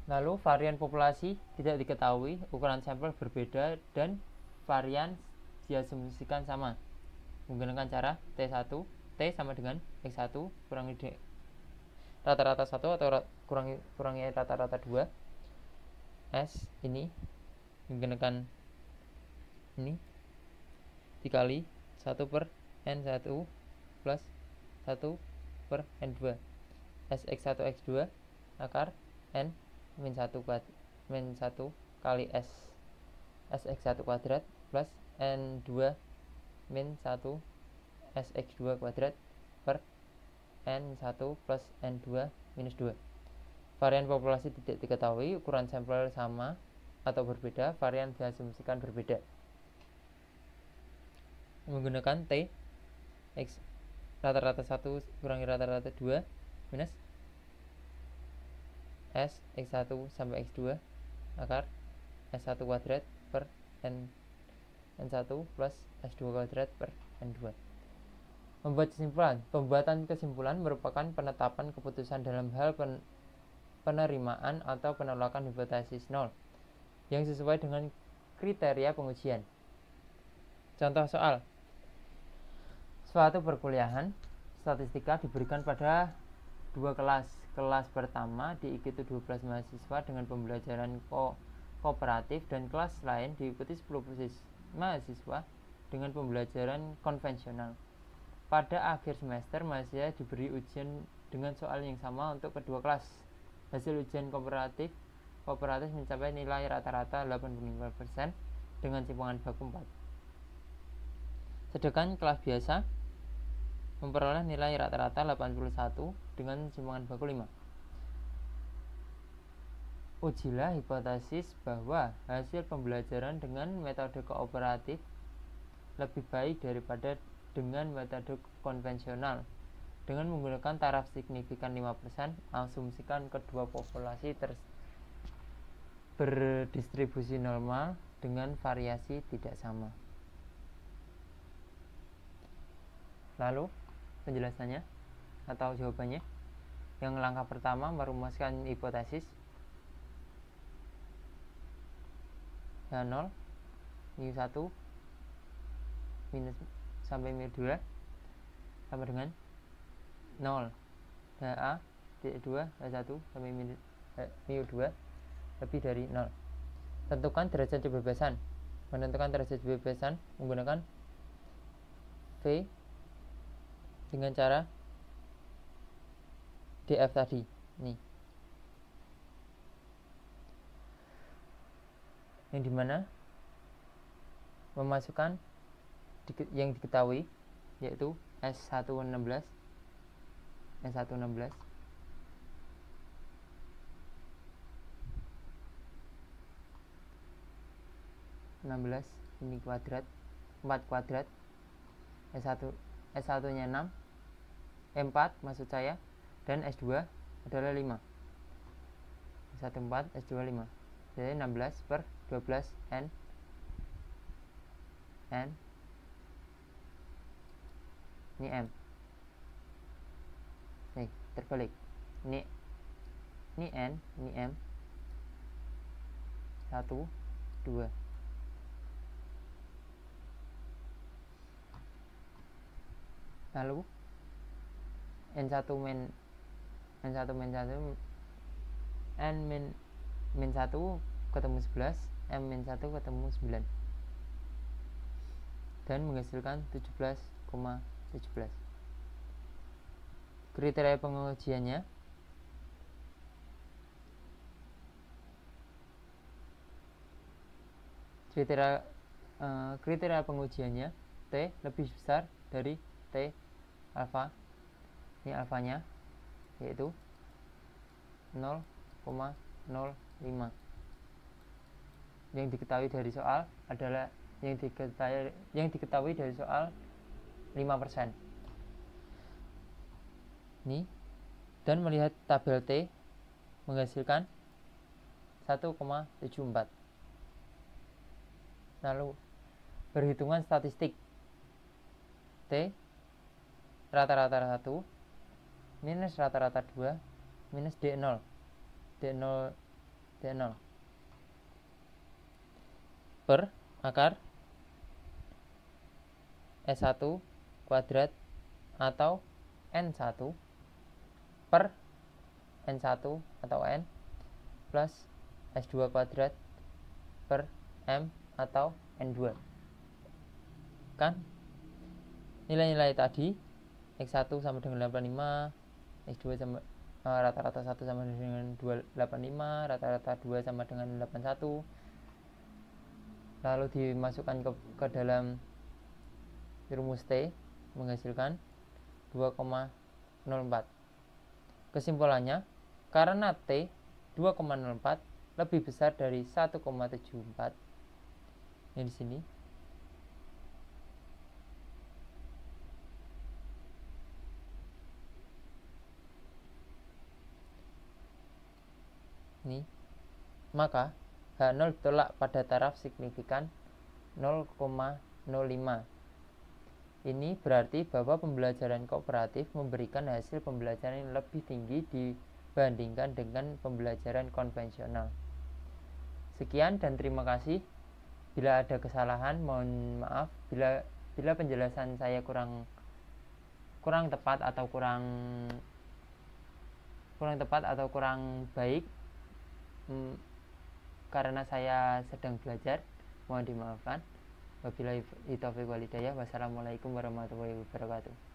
Speaker 1: Lalu varian populasi tidak diketahui, ukuran sampel berbeda dan varian diasumsikan sama. Menggunakan cara T1, T sama dengan X1 kurangi rata-rata 1 atau kurangi rata-rata 2. S ini menggunakan ini dikali 1 per N1 plus 1 per N2 Sx1 X2 akar N min 1 kali Sx1 kuadrat plus N2 min 1 Sx2 kuadrat per N1 plus N2 minus 2. Varian populasi tidak diketahui, ukuran sampel sama atau berbeda, varian diasumsikan berbeda. Menggunakan T X rata-rata 1 kurangi rata-rata 2 minus S X1 sampai X2 akar S1 kuadrat per N1 plus S2 kuadrat per N2. Pembuatan kesimpulan merupakan penetapan keputusan dalam hal penerimaan atau penolakan hipotesis nol yang sesuai dengan kriteria pengujian. Contoh soal. Suatu perkuliahan statistika diberikan pada dua kelas. Kelas pertama diikuti 12 mahasiswa dengan pembelajaran kooperatif dan kelas lain diikuti 10 mahasiswa dengan pembelajaran konvensional. Pada akhir semester, mahasiswa diberi ujian dengan soal yang sama untuk kedua kelas. Hasil ujian kooperatif mencapai nilai rata-rata 85% dengan simpangan baku 4. Sedangkan kelas biasa memperoleh nilai rata-rata 81 dengan simpangan baku 5. Ujilah hipotesis bahwa hasil pembelajaran dengan metode kooperatif lebih baik daripada dengan metode konvensional. Dengan menggunakan taraf signifikan 5%, asumsikan kedua populasi berdistribusi normal dengan variasi tidak sama. Lalu penjelasannya atau jawabannya. Yang langkah pertama merumuskan hipotesis H0 μ1 minus sampai μ2 sama dengan 0 HA D2 H1 sampai μ2 lebih dari 0. Tentukan derajat kebebasan. Menentukan derajat kebebasan menggunakan V dengan cara DF tadi nih, yang dimana memasukkan yang diketahui yaitu S116 ini kuadrat 4 kuadrat S1 nya 6 E4 maksud saya, dan S2 adalah 5. S1 4 S2 5, jadi 16 per 12 N ini M. Nih, terbalik. Ini N, ini M. 1 2. Lalu N1 min 1 N min 1 ketemu 11, M min 1 ketemu 9. dan menghasilkan 17,17. Kriteria pengujiannya kriteria pengujiannya T lebih besar dari T alfa. Ini alfanya yaitu 0,05. Yang diketahui dari soal adalah yang diketahui dari soal 5%. Ini dan melihat tabel T menghasilkan 1,74. Lalu perhitungan statistik T rata-rata 1 minus rata-rata 2 minus D0 per akar S1 kuadrat atau N1 per N1 atau N plus S2 kuadrat per M atau N2. Kan nilai-nilai tadi X1 sama dengan 85, X2 sama rata-rata 1 sama dengan 285, rata-rata 2 sama dengan 81. Lalu dimasukkan ke dalam rumus T menghasilkan 2,04. Kesimpulannya, karena T 2,04 lebih besar dari 1,74. Ini di sini. Ini. Maka H0 ditolak pada taraf signifikan 0,05. Ini berarti bahwa pembelajaran kooperatif memberikan hasil pembelajaran yang lebih tinggi dibandingkan dengan pembelajaran konvensional. Sekian dan terima kasih. Bila ada kesalahan, mohon maaf. Bila penjelasan saya kurang tepat atau kurang baik, karena saya sedang belajar, mohon dimaafkan. Wabillahi taufiq wal hidayah. Wassalamualaikum warahmatullahi wabarakatuh.